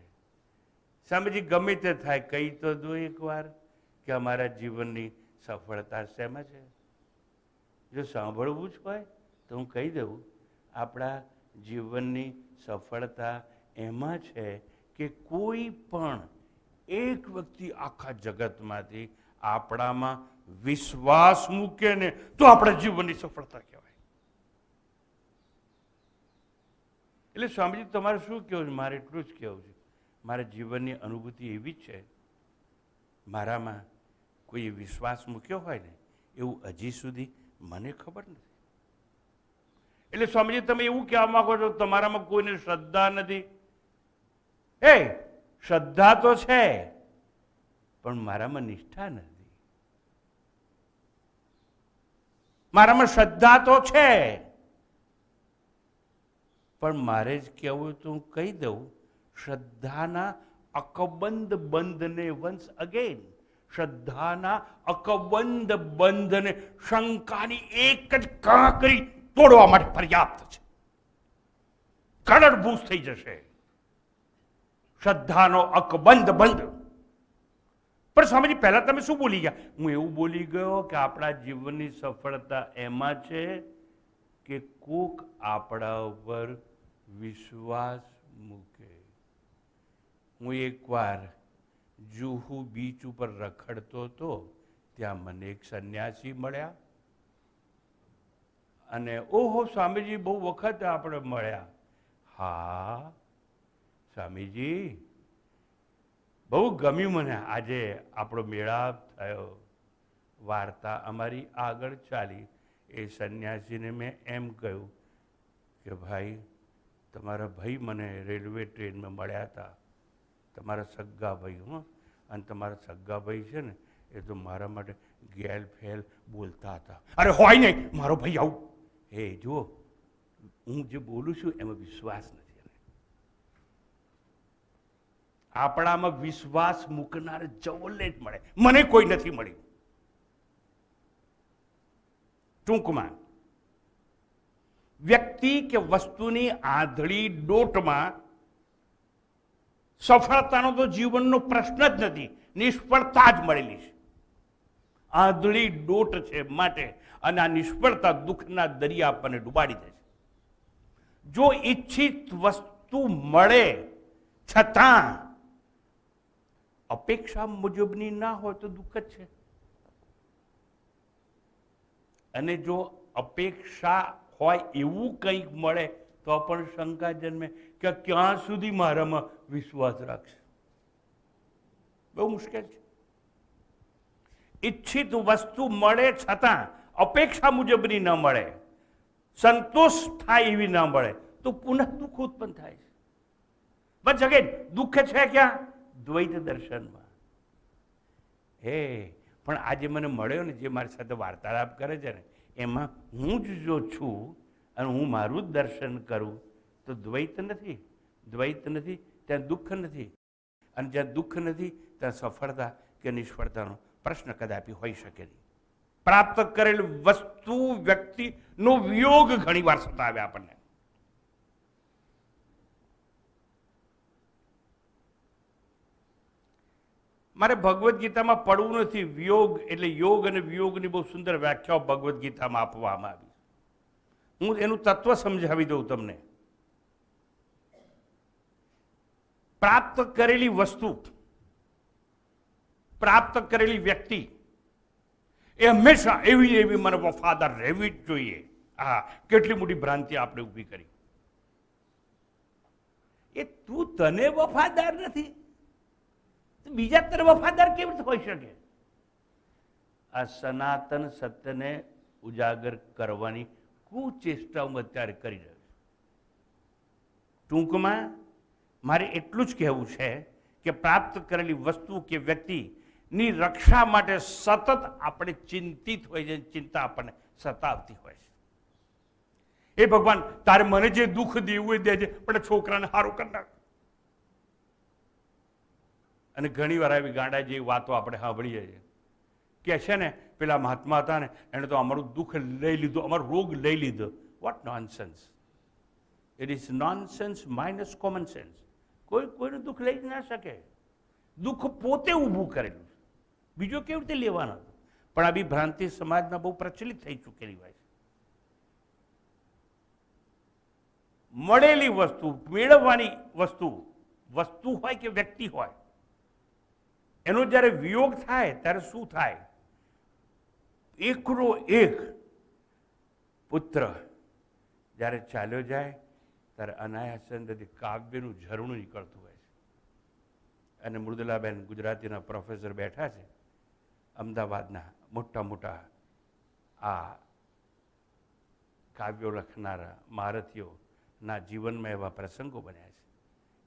સ્વામીજી ગમે તે થાય કહી તો દો એકવાર કે અમારા જીવનની સફળતા શેમાં છે. જો સાંભળવું જ હોય તો હું કહી દઉં, આપણા જીવનની સફળતા એમાં છે કે કોઈ પણ એક વ્યક્તિ આખા જગતમાંથી આપણામાં વિશ્વાસ મૂકે ને તો આપણા જીવનની સફળતા કહેવાય. એટલે સ્વામીજી તમારે શું કહેવું છે? મારે એટલું જ કહેવું છે, મારા જીવનની અનુભૂતિ એવી જ છે, મારામાં કોઈ વિશ્વાસ મૂક્યો હોય ને એવું હજી સુધી મને ખબર નથી. એટલે સ્વામીજી તમે એવું કહેવા માંગો છો તમારામાં કોઈને શ્રદ્ધા નથી? એ શ્રદ્ધા તો છે પણ મારામાં નિષ્ઠા નથી. મારામાં શ્રદ્ધા તો છે પણ મારે જ કહેવું તો હું કહી દઉં, શ્રદ્ધાના અકબંધ બંધને વન્સ અગેન, શ્રદ્ધાના અકબંધ બંધને શંકાની એક જ કાંકરી તોડવા માટે પર્યાપ્ત છે. કલરભૂસ થઈ જશે શ્રદ્ધાનો અકબંધ બંધ. પણ સ્વામીજી પહેલા તમે શું બોલી ગયા? હું એવું બોલી ગયો કે આપણા જીવનની સફળતા એમાં છે કે કોક આપણા ઉપર વિશ્વાસ મૂકે. હું એકવાર જુહુ બીચ ઉપર રખડતો હતો, ત્યાં મને એક સંન્યાસી મળ્યા અને ઓહો સ્વામીજી બહુ વખત આપણે મળ્યા. હા સ્વામીજી બહુ ગમ્યું મને આજે આપણો મેળાપ થયો, વાર્તા અમારી આગળ ચાલી. એ સંન્યાસીને મેં એમ કહ્યું કે ભાઈ તમારા ભાઈ મને રેલવે ટ્રેનમાં મળ્યા હતા, તમારા સગ્ગા ભાઈ. અને તમારા સગ્ગા ભાઈ છે ને એ તો મારા માટે ગેલ ફેલ બોલતા હતા. અરે હોય નહીં મારો ભાઈ આવું. એ જુઓ હું જે બોલું છું એમાં વિશ્વાસ નથી. આપણામાં વિશ્વાસ મૂકનાર જવલ્લે જ મળે, મને કોઈ નથી મળ્યું. ટૂંકમાં વ્યક્તિ કે વસ્તુની આંધળી દોટમાં સફળતાનો તો જીવનનો પ્રશ્ન જ નથી, નિષ્ફળતા જ મળેલી છે. આંધળી દોટ છે માટે, અને આ નિષ્ફળતા દુઃખના દરિયા આપણને ડૂબાડી દે છે. જો ઈચ્છિત વસ્તુ મળે છતાં અપેક્ષા મુજબની ના હોય તો દુઃખ જ છે. અને જો અપેક્ષા હોય એવું કંઈક મળે તો પણ શંકા જન્મે કે ક્યાં સુધી મારામાં વિશ્વાસ રાખશે. બહુ મુશ્કેલ છે. ઈચ્છિત વસ્તુ મળે છતાં અપેક્ષા મુજબની ન મળે, સંતોષ થાય એવી ન મળે તો પુનઃ દુઃખ ઉત્પન્ન થાય છે. બસ અગેન દુઃખ છે ક્યાં? દ્વૈત દર્શનમાં. હે પણ આજે મને મળ્યો ને જે મારી સાથે વાર્તાલાપ કરે છે ને એમાં હું જ જો છું અને હું મારું જ દર્શન કરું તો દ્વૈત નથી. દ્વૈત નથી ત્યાં દુઃખ નથી, અને જ્યાં દુઃખ નથી ત્યાં સફળતા કે નિષ્ફળતાનો પ્રશ્ન કદાપી હોઈ શકે નહીં. પ્રાપ્ત કરેલ વસ્તુ વ્યક્તિનો વિયોગ ઘણી વાર સતાવે આપણને. મારે ભગવદ્ ગીતામાં પડવું નથી. વિયોગ એટલે યોગ અને વિયોગની બહુ સુંદર વ્યાખ્યાઓ ભગવદ્ ગીતામાં આપવામાં આવી. હું એનું તત્વ સમજાવી દઉં તમને. પ્રાપ્ત કરેલી વસ્તુ, પ્રાપ્ત કરેલી વ્યક્તિ એ હંમેશા એવી એવી મને વફાદાર રહેવી જ જોઈએ. હા, કેટલી મોટી ભ્રાંતિ આપણે ઊભી કરી. એ તું તને વફાદાર નથી, બીજા તરફ વફાદાર કેવી રીતે હોઈ શકે? આ સનાતન સત્યને ઉજાગર કરવાની કુચેષ્ટા હું અત્યારે કરી રહ્યો છું. ટૂંકમાં મારે એટલું જ કહેવું છે કે પ્રાપ્ત કરેલી વસ્તુ કે વ્યક્તિની રક્ષા માટે સતત આપણે ચિંતિત હોય છે, ચિંતા આપણને સતાવતી હોય છે. એ ભગવાન તારે મને જે દુઃખ દેવું એ દેજે, પણ છોકરાને સારું કરી નાખ. અને ઘણી વાર આવી ગાંડા જેવી વાતો આપણે સાંભળીએ છીએ કે છે ને પેલા મહાત્મા હતા ને એણે તો અમારું દુઃખ લઈ લીધું, અમારો રોગ લઈ લીધો. What nonsense! It is nonsense minus common sense. કોઈ કોઈનું દુઃખ લઈ જ ના શકે. દુઃખ પોતે ઊભું કરેલું છે, બીજો કેવી રીતે લેવાનો? પણ આ બી ભ્રાંતિ સમાજમાં બહુ પ્રચલિત થઈ ચૂકેલી હોય છે. મળેલી વસ્તુ, મેળવવાની વસ્તુ, વસ્તુ હોય કે વ્યક્તિ હોય, એનો જ્યારે વિયોગ થાય ત્યારે શું થાય? એકનો એક પુત્ર જ્યારે ચાલ્યો જાય ત્યારે અનાયાસંદથી કાવ્યનું ઝરણું નીકળતું હોય છે. અને મૃદુલાબેન ગુજરાતીના પ્રોફેસર બેઠા છે, અમદાવાદના મોટા મોટા આ કાવ્યો લખનારા મહારથીઓના જીવનમાં એવા પ્રસંગો બન્યા છે.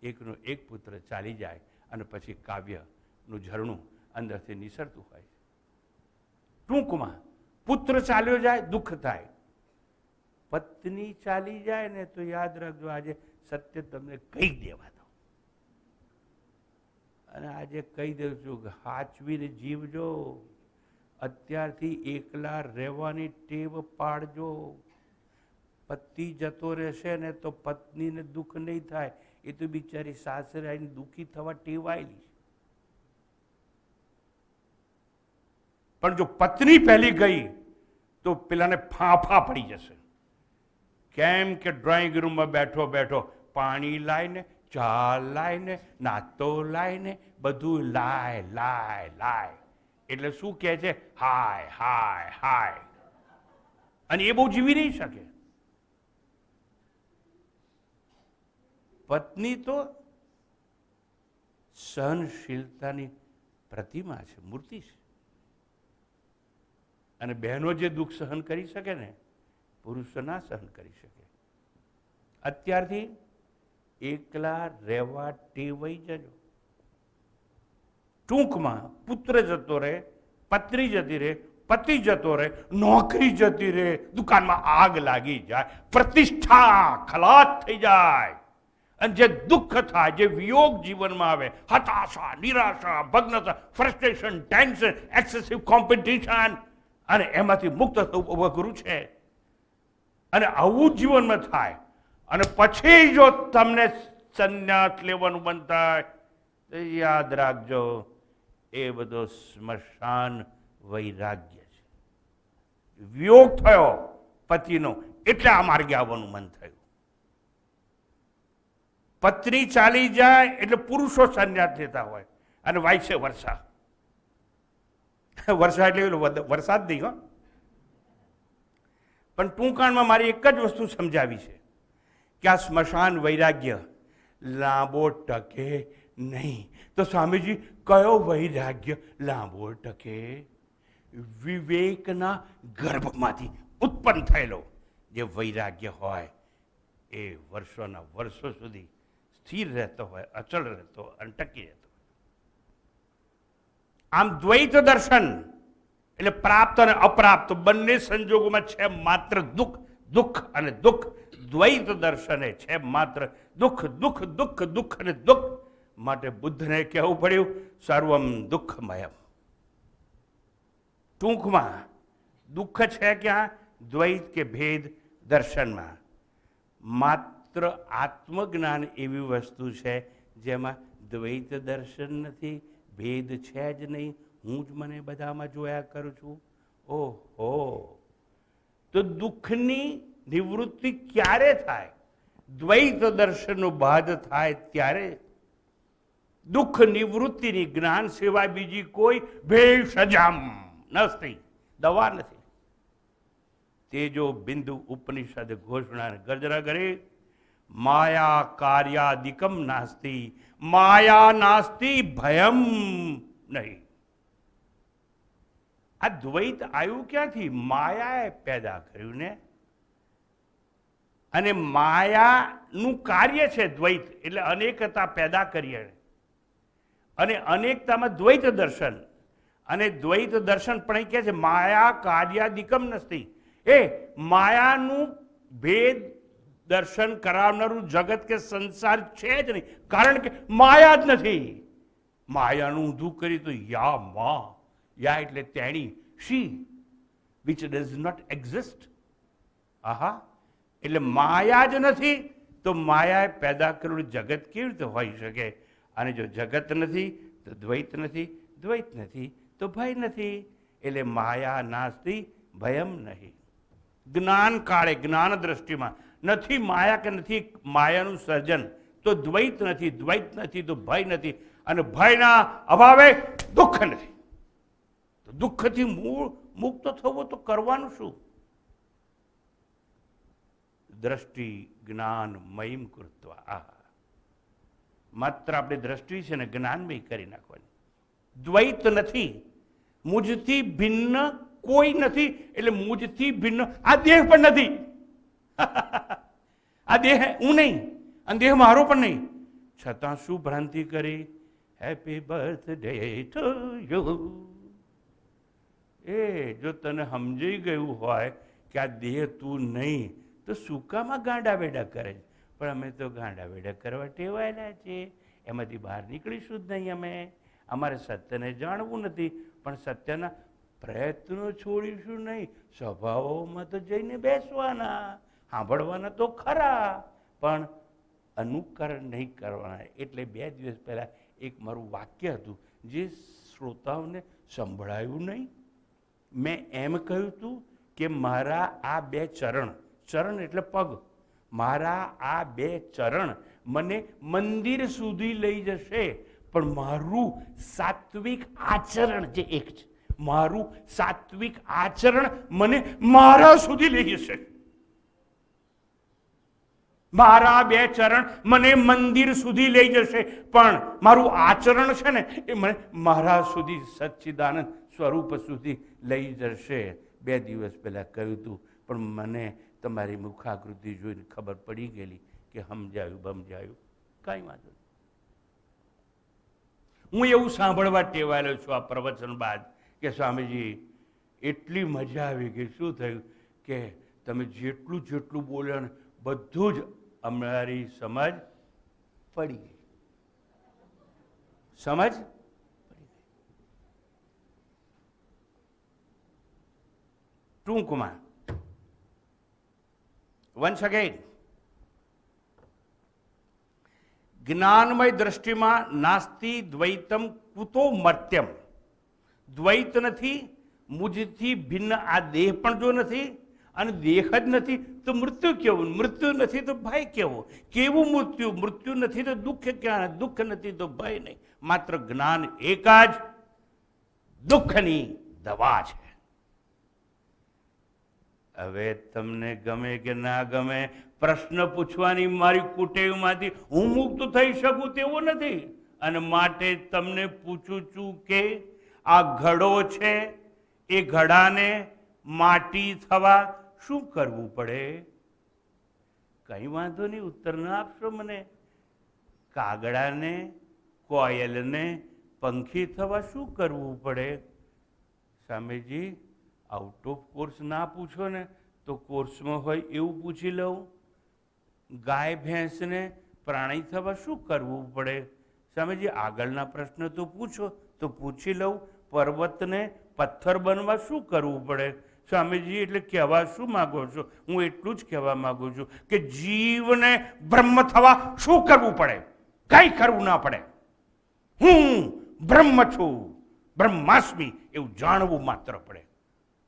એકનો એક પુત્ર ચાલી જાય અને પછી કાવ્યનું ઝરણું અંદરથી નિસરતું હોય છે. ટૂંકમાં પુત્ર ચાલ્યો જાય દુઃખ થાય, પત્ની ચાલી જાય ને તો યાદ રાખજો, આજે સત્ય તમને કહી દેવા દો. અને આજે કહી દઉં છું કે હાચવીને જીવજો, અત્યારથી એકલા રહેવાની ટેવ પાડજો. પતિ જતો રહેશે ને તો પત્નીને દુઃખ નહીં થાય, એ તો બિચારી સાસરે આવીને દુઃખી થવા ટેવાયેલી છે. પણ જો પત્ની પહેલી ગઈ તો પેલાને ફાંફા પડી જશે. કેમ કે ડ્રોઈંગ રૂમમાં બેઠો બેઠો પાણી લાઈને, ચા લાઈને, નાસ્તો લાઈને, બધું લાય લાય લાય. એટલે શું કહે છે? હાય હાય હાય. અને એ બહુ જીવી નહીં શકે. પત્ની તો સહનશીલતાની પ્રતિમા છે, મૂર્તિ છે. અને બહેનો જે દુઃખ સહન કરી શકે ને, પુરુષો ના સહન કરી શકે. અત્યારથી એકલા રહેવા ટેવાઈ જજો. ટૂંકમાં પુત્ર જતો રહે, પત્ની જતી રહે, પતિ જતો રહે, નોકરી જતી રહે, દુકાનમાં આગ લાગી જાય, પ્રતિષ્ઠા ખલાસ થઈ જાય, અને જે દુઃખ થાય, જે વિયોગ જીવનમાં આવે, હતાશા, નિરાશા, ભગ્નતા, ફ્રસ્ટ્રેશન, ટેન્શન, એક્સેસિવ કોમ્પિટિશન, અને એમાંથી મુક્ત થવું અઘરું છે. અને આવું જીવનમાં થાય અને પછી જો તમને સંન્યાસ લેવાનું મન થાય તો યાદ રાખજો, એ બધો સ્મશાન વૈરાગ્ય છે. વિયોગ થયો પતિનો એટલે આ માર્ગે આવવાનું મન થયું. પત્ની ચાલી જાય એટલે પુરુષો સંન્યાસ લેતા હોય, અને વાયસે વર્ષા. વર્ષા એટલે વરસાદ નહીં હો. પણ ટૂંકાણમાં મારી એક જ વસ્તુ સમજાવી છે કે આ સ્મશાન વૈરાગ્ય લાંબો ટકે નહીં. તો સ્વામીજી કયો વૈરાગ્ય લાંબો ટકે? વિવેકના ગર્ભમાંથી ઉત્પન્ન થયેલો જે વૈરાગ્ય હોય એ વર્ષોના વર્ષો સુધી સ્થિર રહેતો હોય, અચળ રહેતો હોય અને ટકી રહેતો હોય. આમ દ્વૈત દર્શન એટલે પ્રાપ્ત અને અપ્રાપ્ત બંને સંજોગોમાં છે માત્ર દુઃખ, દુઃખ અને દુઃખ. દ્વૈત દર્શને છે માત્ર દુઃખ, દુઃખ, દુઃખ, દુઃખ અને દુઃખ. માટે બુદ્ધને કહેવું પડ્યું સર્વમ દુઃખમયમ. ટૂંકમાં દુઃખ છે ક્યાં? દ્વૈત કે ભેદ દર્શનમાં. માત્ર આત્મજ્ઞાન એવી વસ્તુ છે જેમાં દ્વૈત દર્શન નથી, ભેદ છે જ નહીં, હું જ મને બધામાં જોયા કરું છું. ઓહો, તો દુઃખની નિવૃત્તિ ક્યારે થાય? દ્વૈત દર્શનનો બાદ થાય ત્યારે. દુઃખ નિવૃત્તિની જ્ઞાન સિવાય બીજી કોઈ ભેષજમ નથી, દવા નથી. તેજો બિંદુ ઉપનિષદ ઘોષણા ગર્જના કરે, માયા કાર્યાદિકમ નાસ્તિ, માયા નાસ્તિ ભયમ નહીં. આ દ્વૈત આવ્યું ક્યાંથી? માયાએ પેદા કર્યું ને. અને માયાનું કાર્ય છે દ્વૈત, એટલે અનેકતા પેદા કરીએ. અને અનેકતામાં દ્વૈત દર્શન, અને દ્વૈત દર્શન પણ કહે છે માયા કાર્યાદિકમ નથી. એ માયાનું ભેદ દર્શન કરાવનારું જગત કે સંસાર છે જ નહીં, કારણ કે માયા જ નથી. માયાનું ઊંધું કરી તો યા મા, યા એટલે તેણી, શી, વિચ ડઝ નોટ એક્ઝિસ્ટ. આહા, એટલે માયા જ નથી તો માયાએ પેદા કરેલું જગત કેવી રીતે હોઈ શકે? અને જો જગત નથી તો દ્વૈત નથી, દ્વૈત નથી તો ભય નથી. એટલે માયા નાસ્તિ ભયમ નહીં. જ્ઞાન કાળે, જ્ઞાન દ્રષ્ટિમાં નથી માયા કે નથી માયાનું સર્જન, તો દ્વૈત નથી, દ્વૈત નથી તો ભય નથી, અને ભયના અભાવે દુઃખ નથી. તો દુઃખથી મુક્ત થવું તો કરવાનું શું? દ્રષ્ટિ જ્ઞાન મયમ કૃત્વા. આહા, માત્ર આપણી દ્રષ્ટિ છે ને જ્ઞાનમય કરી નાખવાની. દ્વૈત નથી, મુજથી ભિન્ન કોઈ નથી. એટલે મુજથી ભિન્ન આ દેહ પણ નથી. આ દેહ હું નહીં, અને દેહ મારો પણ નહીં. છતાં શું ભ્રાંતિ કરી? Happy birthday to you. એ જો તને સમજાઈ ગયું હોય કે આ દેહ તું નહીં, તો શું કામાં ગાંડા વેડા કરે? પણ અમે તો ગાંડા વેડા કરવા ટેવાયેલા છીએ, એમાંથી બહાર નીકળીશું જ નહીં. અમારે સત્યને જાણવું નથી, પણ સત્યના પ્રયત્નો છોડીશું નહીં. સભાઓમાં તો જઈને બેસવાના, સાંભળવાના તો ખરા, પણ અનુકરણ નહીં કરવાના. એટલે 2 દિવસ પહેલાં એક મારું વાક્ય હતું જે શ્રોતાઓને સંભળાયું નહીં. મેં એમ કહ્યું હતું કે મારા આ 2 ચરણ, ચરણ એટલે પગ, મારા આ 2 ચરણ મને મંદિર સુધી લઈ જશે, પણ મારું સાત્વિક આચરણ જે એક છે, મારું સાત્વિક આચરણ મને મારા સુધી લઈ જશે. મારા 2 ચરણ મને મંદિર સુધી લઈ જશે, પણ મારું આચરણ છે ને એ મને મારા સુધી સચ્ચિદાનંદ સ્વરૂપ સુધી લઈ જશે. 2 દિવસ પહેલા કહ્યું હતું, પણ મને તમારી મુખાકૃતિ જોઈને ખબર પડી ગયેલી કે સમજાયું બમજાયું. કાંઈ વાંધો નહીં. હું એવું સાંભળવા ટેવાયેલો છું આ પ્રવચન બાદ કે સ્વામીજી એટલી મજા આવી ગઈ. શું થયું કે તમે જેટલું જેટલું બોલ્યા ને બધું જ અમારી સમજ પડી ગઈ. સમજ પડી ગઈ. ટૂંકમાં વન્સ અગેન, જ્ઞાનમય દ્રષ્ટિમાં નાસ્તિ દ્વૈતમ કુતો મર્ત્યમ. દ્વૈત નથી, મુજથી ભિન્ન આ દેહ પણ જો નથી, અને દેહ જ નથી તો મૃત્યુ કેવું? મૃત્યુ નથી તો ભય કેવો? કેવું મૃત્યુ? મૃત્યુ નથી તો દુઃખ ક્યાં? દુઃખ નથી તો ભય નહીં. માત્ર જ્ઞાન એક જ દુઃખની દવા છે. હવે તમને ગમે કે ના ગમે, પ્રશ્ન પૂછવાની મારી કુટેવમાંથી હું મુક્ત થઈ શકું તેવું નથી. અને માટે તમને પૂછું છું કે આ ઘડો છે, એ ઘડાને માટી થવા શું કરવું પડે? કઈ વાંધો નહીં, ઉત્તર ના આપશો મને. કાગડાને, કોયલને પંખી થવા શું કરવું પડે? સ્વામીજી આઉટ ઓફ કોર્સ ના પૂછો ને તો કોર્સમાં હોય એવું પૂછી લઉં. ગાય ભેંસને પ્રાણી થવા શું કરવું પડે? સ્વામીજી આગળના પ્રશ્ન તો પૂછો તો પૂછી લઉં. પર્વતને પથ્થર બનવા શું કરવું પડે? સ્વામીજી એટલે કહેવા શું માગો છો? હું એટલું જ કહેવા માગું છું કે જીવને બ્રહ્મ થવા શું કરવું પડે? કંઈ કરવું ના પડે. હું બ્રહ્મ છું, બ્રહ્માસ્મિ એવું જાણવું માત્ર પડે,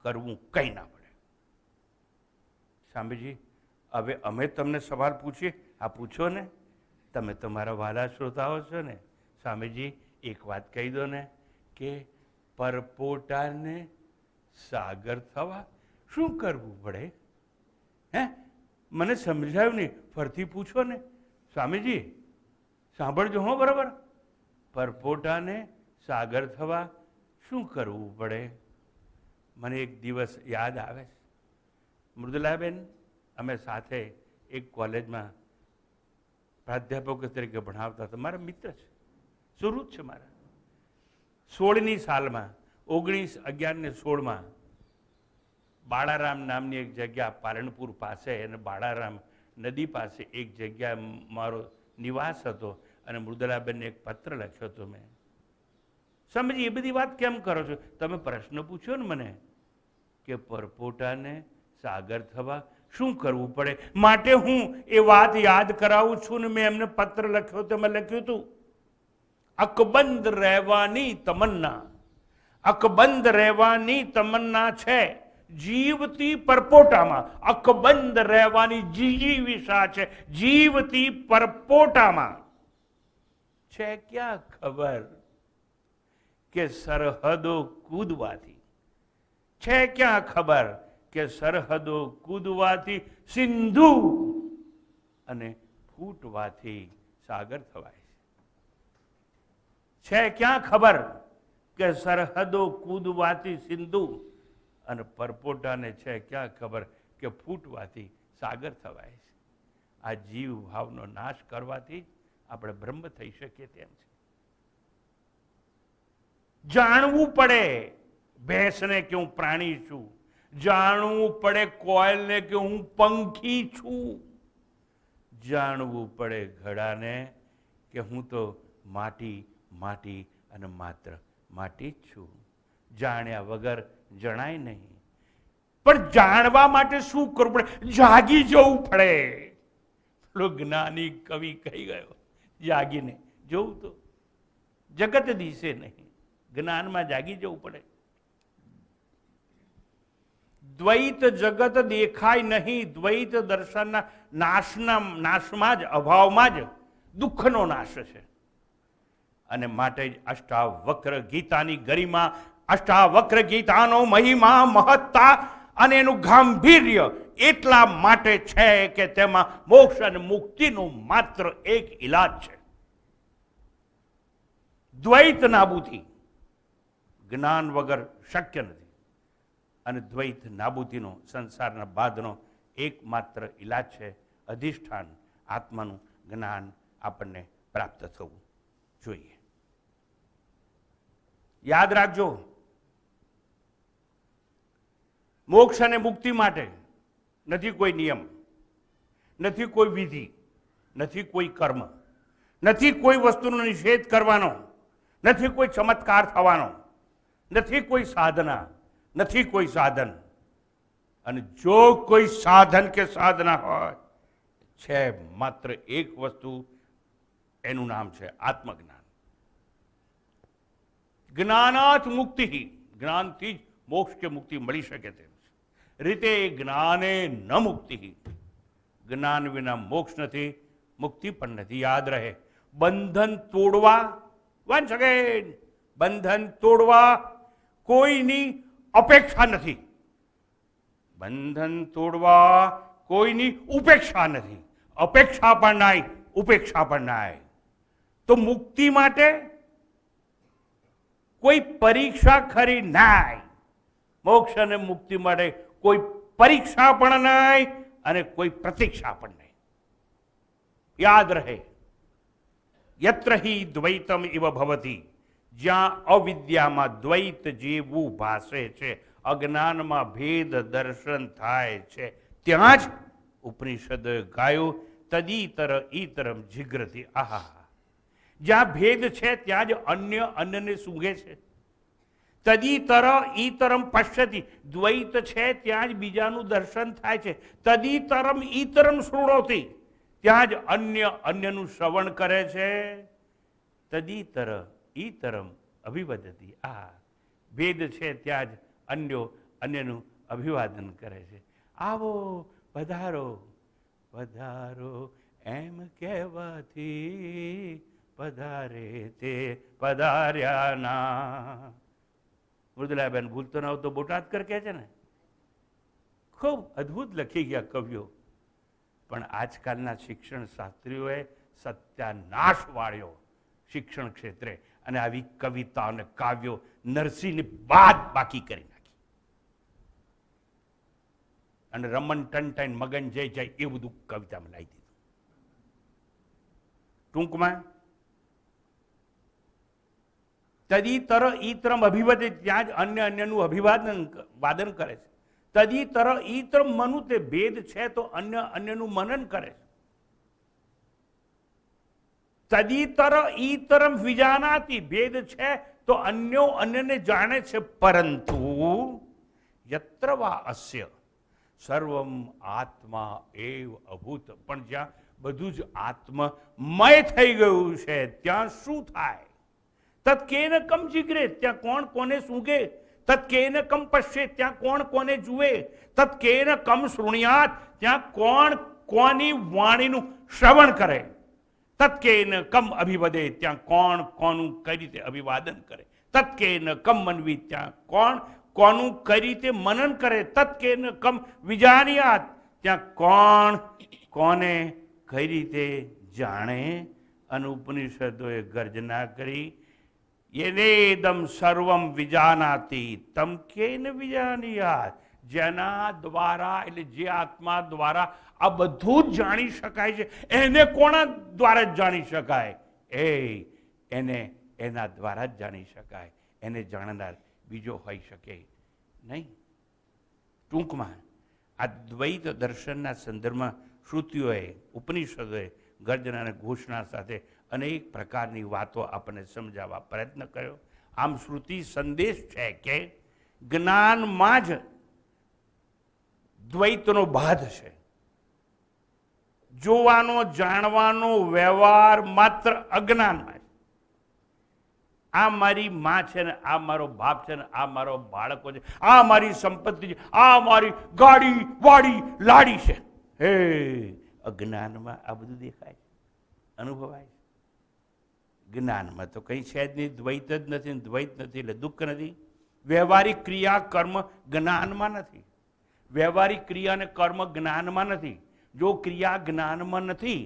કરવું કંઈ ના પડે. સ્વામીજી હવે અમે તમને સવાલ પૂછીએ, આ પૂછો ને. તમે તમારા વાલા શ્રોતાઓ છો ને. સ્વામીજી એક વાત કહી દો ને કે પરપોટાને સાગર થવા શું કરવું પડે? હે, મને સમજાયું નહીં, ફરથી પૂછો ને. સ્વામીજી સાંભળજો હો બરાબર. પરપોટાને સાગર થવા શું કરવું પડે? મને એક દિવસ યાદ આવે છે. મૃદુલાબેન અમે સાથે એક કોલેજમાં પ્રાધ્યાપક તરીકે ભણાવતા હતા. મારા મિત્ર છે, સુરત છે મારા. 16ની સાલમાં 1911-16માં બાળારામ નામની એક જગ્યા પાલનપુર પાસે અને બાળારામ નદી પાસે એક જગ્યાએ મારો નિવાસ હતો. અને મૃદુલાબેનને એક પત્ર લખ્યો હતો મેં. સમજી એ બધી વાત કેમ કરો છો? તમે પ્રશ્ન પૂછ્યો ને મને કે પરપોટાને સાગર થવા શું કરવું પડે? માટે હું એ વાત યાદ કરાવું છું ને મેં એમને પત્ર લખ્યો તેમાં લખ્યું હતું, અકબંધ રહેવાની તમન્ના, અકબંધ રહેવાની તમન્ના છે જીવતી પરપોટામાં. અકબંધ રહેવાની જીજીવિષા છે જીવતી પરપોટામાં. છે ક્યાં ખબર કે સરહદો કૂદવાથી, છે ક્યાં ખબર કે સરહદો કૂદવાથી સિંધુ અને ફૂટવાથી સાગર થવાય છે ક્યાં ખબર કે સરહદો કૂદવાથી સિંધુ અને પરપોટાને છે ક્યાં ખબર કે ફૂટવાથી સાગર થવાય છે. આ જીવ ભાવનો નાશ કરવાથી આપણે બ્રહ્મ થઈ શકીએ તેમ છે. જાણવું પડે ભેંસને કે હું પ્રાણી છું, જાણવું પડે કોયલને કે હું પંખી છું, જાણવું પડે ઘડાને કે હું તો માટી માટી અને માત્ર માટી જ છું. જાણ્યા વગર જણાય નહીં. પણ જાણવા માટે શું કરવું પડે? જાગી જવું પડે. પેલો જ્ઞાની કવિ કહી ગયો, જાગીને જોવું તો જગત દિશે નહીં. જ્ઞાનમાં જાગી જવું પડે. દ્વૈત જગત દેખાય નહીં. દ્વૈત દર્શનના નાશમાં જ, અભાવમાં જ દુઃખનો નાશ છે. અને માટે જ અષ્ટાવક્ર ગીતાની ગરિમા, અષ્ટાવક્ર ગીતાનો મહિમા, મહત્તા અને એનું ગાંભીર્ય એટલા માટે છે કે તેમાં મોક્ષ અને મુક્તિનું માત્ર એક ઈલાજ છે. દ્વૈત નાબૂદી જ્ઞાન વગર શક્ય નથી. અને દ્વૈત નાબૂદીનો સંસારના બાદનો એકમાત્ર ઈલાજ છે અધિષ્ઠાન આત્માનું જ્ઞાન આપણને પ્રાપ્ત થવું જોઈએ. યાદ રાખજો, મોક્ષ અને મુક્તિ માટે નથી કોઈ નિયમ, નથી કોઈ વિધિ, નથી કોઈ કર્મ, નથી કોઈ વસ્તુનો નિષેધ કરવાનો, નથી કોઈ ચમત્કાર થવાનો, નથી કોઈ સાધના, નથી કોઈ સાધન. અને જો કોઈ સાધન કે સાધના હોય છે માત્ર એક વસ્તુ, એનું નામ છે આત્મજ્ઞાન. જ્ઞાનાત મુક્તિ, જ્ઞાનથી જ મોક્ષ કે મુક્તિ મળી શકે તેમ છે. રીતે જ્ઞાને ન મુક્તિ, જ્ઞાન વિના મોક્ષ નથી, મુક્તિ પણ નથી. યાદ રહે, બંધન તોડવા, વન્સ અગેન, બંધન તોડવા કોઈની અપેક્ષા નથી. બંધન તોડવા કોઈની ઉપેક્ષા નથી. અપેક્ષા પણ નહીં, ઉપેક્ષા પણ નહીં. તો મુક્તિ માટે કોઈ પરીક્ષા ખરી નહીં. મોક્ષ અને મુક્તિ માટે કોઈ પરીક્ષા પણ નહીં અને કોઈ પ્રતીક્ષા પણ નહીં. યાદ રહે, યત્ર હિ દ્વૈતમ ઇવ ભવતી, જ્યાં અવિદ્યામાં દ્વૈત જેવું ભાસે છે, અજ્ઞાનમાં ભેદ દર્શન થાય છે, ત્યાં જ ઉપનિષદ ગાયો તદીતર ઈતરમ જીગ્રતી. આહા, જ્યાં ભેદ છે ત્યાં જ અન્ય અન્યને સૂંઘે છે. તદીતર ઈતરમ પશ્યતિ, દ્વૈત છે ત્યાં જ બીજાનું દર્શન થાય છે. તદીતરમ ઈતરમ શૃણોતિ, ત્યાં જ અન્ય અન્યનું શ્રવણ કરે છે. તદીતર ઈતરમ અભિવદતી. આ ભેદ છે ત્યાં જ અન્યો અન્યનું અભિવાદન કરે છે. આવો પધારો પધારો એમ કહેવાથી પધારે તે પધાર્યાના. મૃદુલાબેન ભૂલતો ન તો બોટાદકર કહે છે ને, ખૂબ અદ્ભુત લખી ગયા કવિઓ. પણ આજકાલના શિક્ષણ શાસ્ત્રીઓએ સત્યાનાશ વાળ્યો શિક્ષણ ક્ષેત્રે, અને આવી કવિતા અને કાવ્યો નરસિંહની બાદ બાકી કરી નાખી. અને રમન ટન મગન જય જય એ બધું કવિતામાં લાવી દીધું. ટૂંકમાં તદીતર ઈતરમ અભિવદે, ત્યાં જ અન્ય અન્યનું વાદન કરે છે. તદીતર ઈતરમ મનુ, તે ભેદ છે તો અન્ય અન્યનું મનન કરે છે. તદીતર ઈતરમ વિજાનાતિ, ભેદ છે તો અન્યો અન્યને જાણે છે. પરંતુ યત્ર વા અસ્ય સર્વમ આત્મા એવ અભૂત. પણ જ્યાં બધું જ આત્મમય થઈ ગયું છે ત્યાં શું થાય? તત્કેન કમ જીગ્રે, ત્યાં કોણ કોને સૂંઘે? તત્કેન કમ પશ્યે, ત્યાં કોણ કોને જુએ? તત્કેન કમ શૃણ્યાત, ત્યાં કોણ કોની વાણીનું શ્રવણ કરે? તત્કેન કમ અભિવદે, ત્યાં કોણ કોનું કઈ રીતે અભિવાદન કરે? તત્કેન કમ મનવી, ત્યાં કોણ કોનું કઈ રીતે મનન કરે? તત્કેન કમ વિજાનિયાત, ત્યાં કોણ કોને કઈ રીતે જાણે? અને ઉપનિષદોએ ગર્જના કરી, યેનેદમ સર્વમ વિજાનાતિ તમ કેન વિજાનિયાત. જેના દ્વારા, એટલે જે આત્મા દ્વારા આ બધું જ જાણી શકાય છે, એને કોના દ્વારા જ જાણી શકાય? એને એના દ્વારા જ જાણી શકાય. એને જાણનાર બીજો હોઈ શકે નહીં. ટૂંકમાં આ દ્વૈત દર્શનના સંદર્ભમાં શ્રુતિઓએ, ઉપનિષદોએ ગર્જના અને ઘોષણા સાથે અનેક પ્રકારની વાતો આપણને સમજાવવા પ્રયત્ન કર્યો. આમ શ્રુતિ સંદેશ છે કે જ્ઞાનમાં જ દ્વૈતનો બાધ છે. જોવાનો, જાણવાનો વ્યવહાર માત્ર અજ્ઞાનમાં છે. આ મારી માં છે ને આ મારો બાપ છે ને આ મારો બાળકો છે, આ મારી સંપત્તિ છે, આ મારી ગાડી વાડી લાડી છે. હે, અજ્ઞાનમાં આ બધું દેખાય છે, અનુભવાય છે. જ્ઞાનમાં તો કંઈ છે જ નહીં, દ્વૈત જ નથી. દ્વૈત નથી એટલે દુઃખ નથી. વ્યવહારિક ક્રિયા કર્મ જ્ઞાનમાં નથી. વ્યવહારિક ક્રિયા અને કર્મ જ્ઞાનમાં નથી. જો ક્રિયા જ્ઞાનમાં નથી,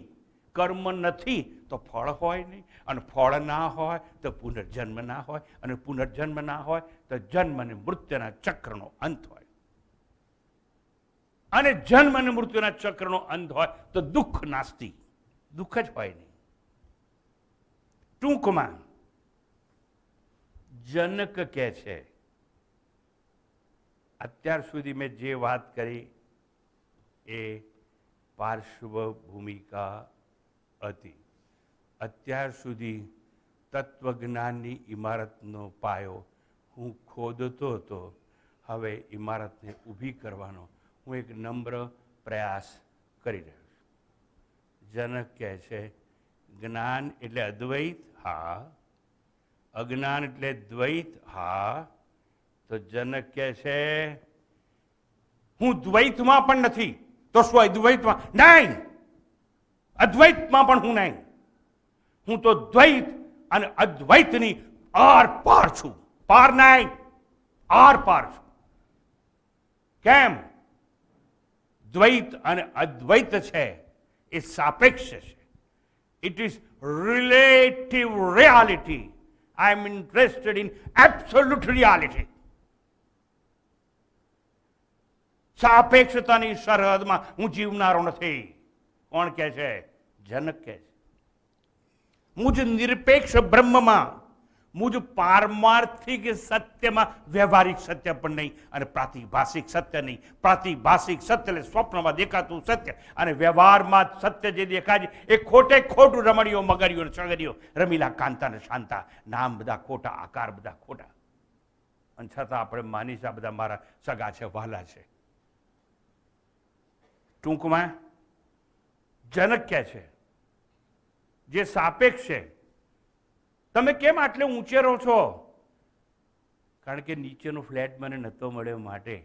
કર્મ નથી, તો ફળ હોય નહીં. અને ફળ ના હોય તો પુનર્જન્મ ના હોય. અને પુનર્જન્મ ના હોય તો જન્મ અને મૃત્યુના ચક્રનો અંત હોય. અને જન્મ અને મૃત્યુના ચક્રનો અંત હોય તો દુઃખ નાસ્તિ, દુઃખ જ હોય નહીં. ટૂંકમાં જનક કહે છે, અત્યાર સુધી મેં જે વાત કરી એ પાર્શ્વ ભૂમિકા હતી. અત્યાર સુધી તત્વજ્ઞાનની ઇમારતનો પાયો હું ખોદતો હતો. હવે ઇમારતને ઊભી કરવાનો હું એક નમ્ર પ્રયાસ કરી રહ્યો છું. જનક કહે છે, જ્ઞાન એટલે અદ્વૈત, હા. અજ્ઞાન એટલે દ્વૈત, હા. તો જનક કહે છે, હું દ્વૈતમાં પણ નથી, તો શું અદ્વૈતમાં? નહીં, અદ્વૈતમાં પણ હું નહીં. હું તો દ્વૈત અને અદ્વૈતની આર પાર છું. પાર નહીં, આર પાર છું. કેમ? દ્વૈત અને અદ્વૈત છે એ સાપેક્ષ છે. It is relative reality. I am interested in absolute reality. સાપેક્ષતાની સરહદમાં હું જીવનારો નથી. કોણ કહે છે? જનક કહે છે. મુજ નિરપેક્ષ બ્રહ્મમાં, મુજ પારમાર્થિક સત્યમાં, વ્યવહારિક સત્ય પણ નહીં અને પ્રાતિભાષિક સત્ય નહીં. પ્રાતિભાષિક સત્ય એટલે સ્વપ્નમાં દેખાતું સત્ય, અને વ્યવહારમાં સત્ય જે દેખાય છે એ ખોટે ખોટું રમણીઓ, મગરીઓ, સગરીઓ, રમીલા, કાંતા ને શાંતા, નામ બધા ખોટા, આકાર બધા ખોટા. અને છતાં આપણે માનીશ આ બધા મારા સગા છે, વહાલા છે. ટૂંકમાં જનક કહે છે, જે સાપેક્ષ છે, તમે કેમ આટલે ઊંચે રહો છો? કારણ કે નીચેનો ફ્લેટ મને નહોતો મળ્યો માટે.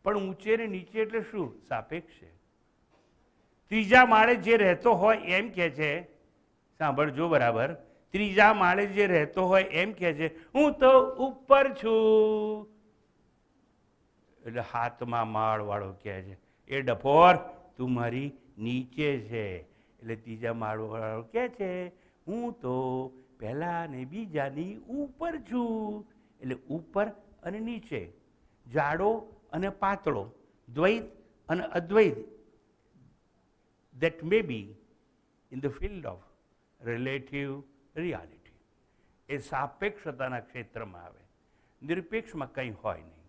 પણ ઊંચે ને નીચે એટલે શું? સાપેક્ષ છે. ત્રીજા માળે જે રહેતો હોય એમ કહે છે, સાંભળજો બરાબર, ત્રીજા માળે જે રહેતો હોય એમ કહે છે, હું તો ઉપર છું. એટલે હાથમાં માળ વાળો કહે છે, એ ડફોર તું મારી નીચે છે. એટલે ત્રીજા માળ વાળો કહે છે, હું તો પહેલા ને બીજાની ઉપર છું. એટલે ઉપર અને નીચે, જાડો અને પાતળો, દ્વૈત અને અદ્વૈત. that may be in the field of relative reality. એ સાપેક્ષતાના ક્ષેત્રમાં આવે, નિરપેક્ષમાં કંઈ હોય નહીં.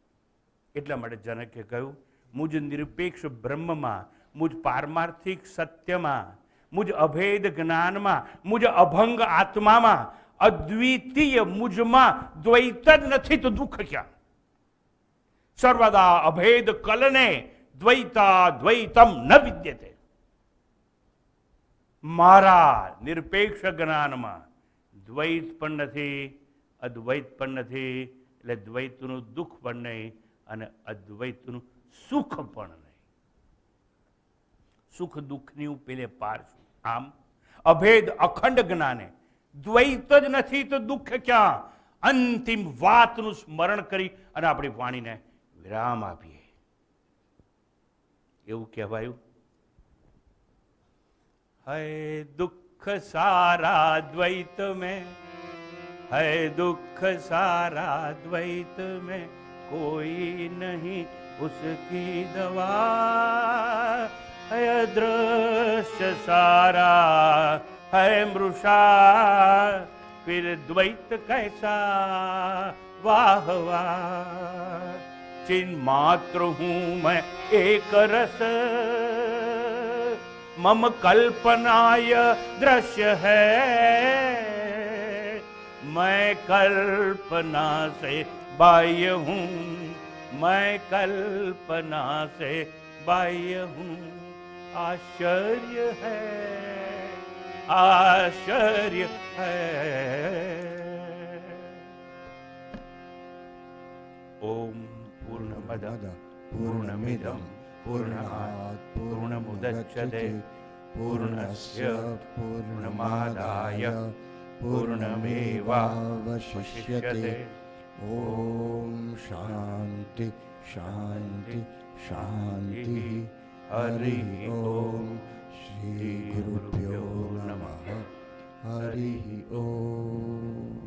એટલા માટે જનકે કહ્યું, મુજ નિરપેક્ષ બ્રહ્મમાં, મુજ પારમાર્થિક સત્યમાં, મુજ અભેદ જ્ઞાનમાં, મુજ અભંગ આત્મામાં, અદ્વિતીય મુજમાં દ્વૈત જ નથી તો દુઃખ ક્યાં? સર્વદા અભેદ કલને દ્વૈતાદ્વૈતમ ન વિદ્યતે. મારા નિરપેક્ષ જ્ઞાનમાં દ્વૈત પણ નથી, અદ્વૈત પણ નથી. એટલે દ્વૈતનું દુઃખ પણ નહીં અને અદ્વૈતનું સુખ પણ નહીં. સુખ દુઃખની હું પેલે પાર છું. આમ અભેદ અખંડ જ્ઞાને દ્વૈત જ નથી તો દુઃખ ક્યાં? અંતિમ વાતનું સ્મરણ કરી અને આપણી વાણીને વિરામ આપીએ. એવું કહેવાયું, હૈ દુઃખ સારા દ્વૈત મેં, હૈ દુઃખ સારા દ્વૈત મેં, કોઈ નહીં ઉસકી દવા. હૈ અદૃશ્ય સારા હૈ મૃષા, फिर द्वैत कैसा वाह वाह. चिन्ह मात्र हूं मैं एक रस, मम कल्पनाय दृश्य है. मैं कल्पना से बाह्य हूं, मैं कल्पना से बाह्य हूं. आश्चर्य है, आश्चर्य है. ओम पूर्णमद पूर्णमिदं पूर्णात् पूर्णमुदच्यते पूर्णस्य पूर्णमादाय पूर्णमेवावशिष्यते. ओम शांति शांति शांति. हरि ओम. श्री गुरुभ्यो नमः. हरि ओम.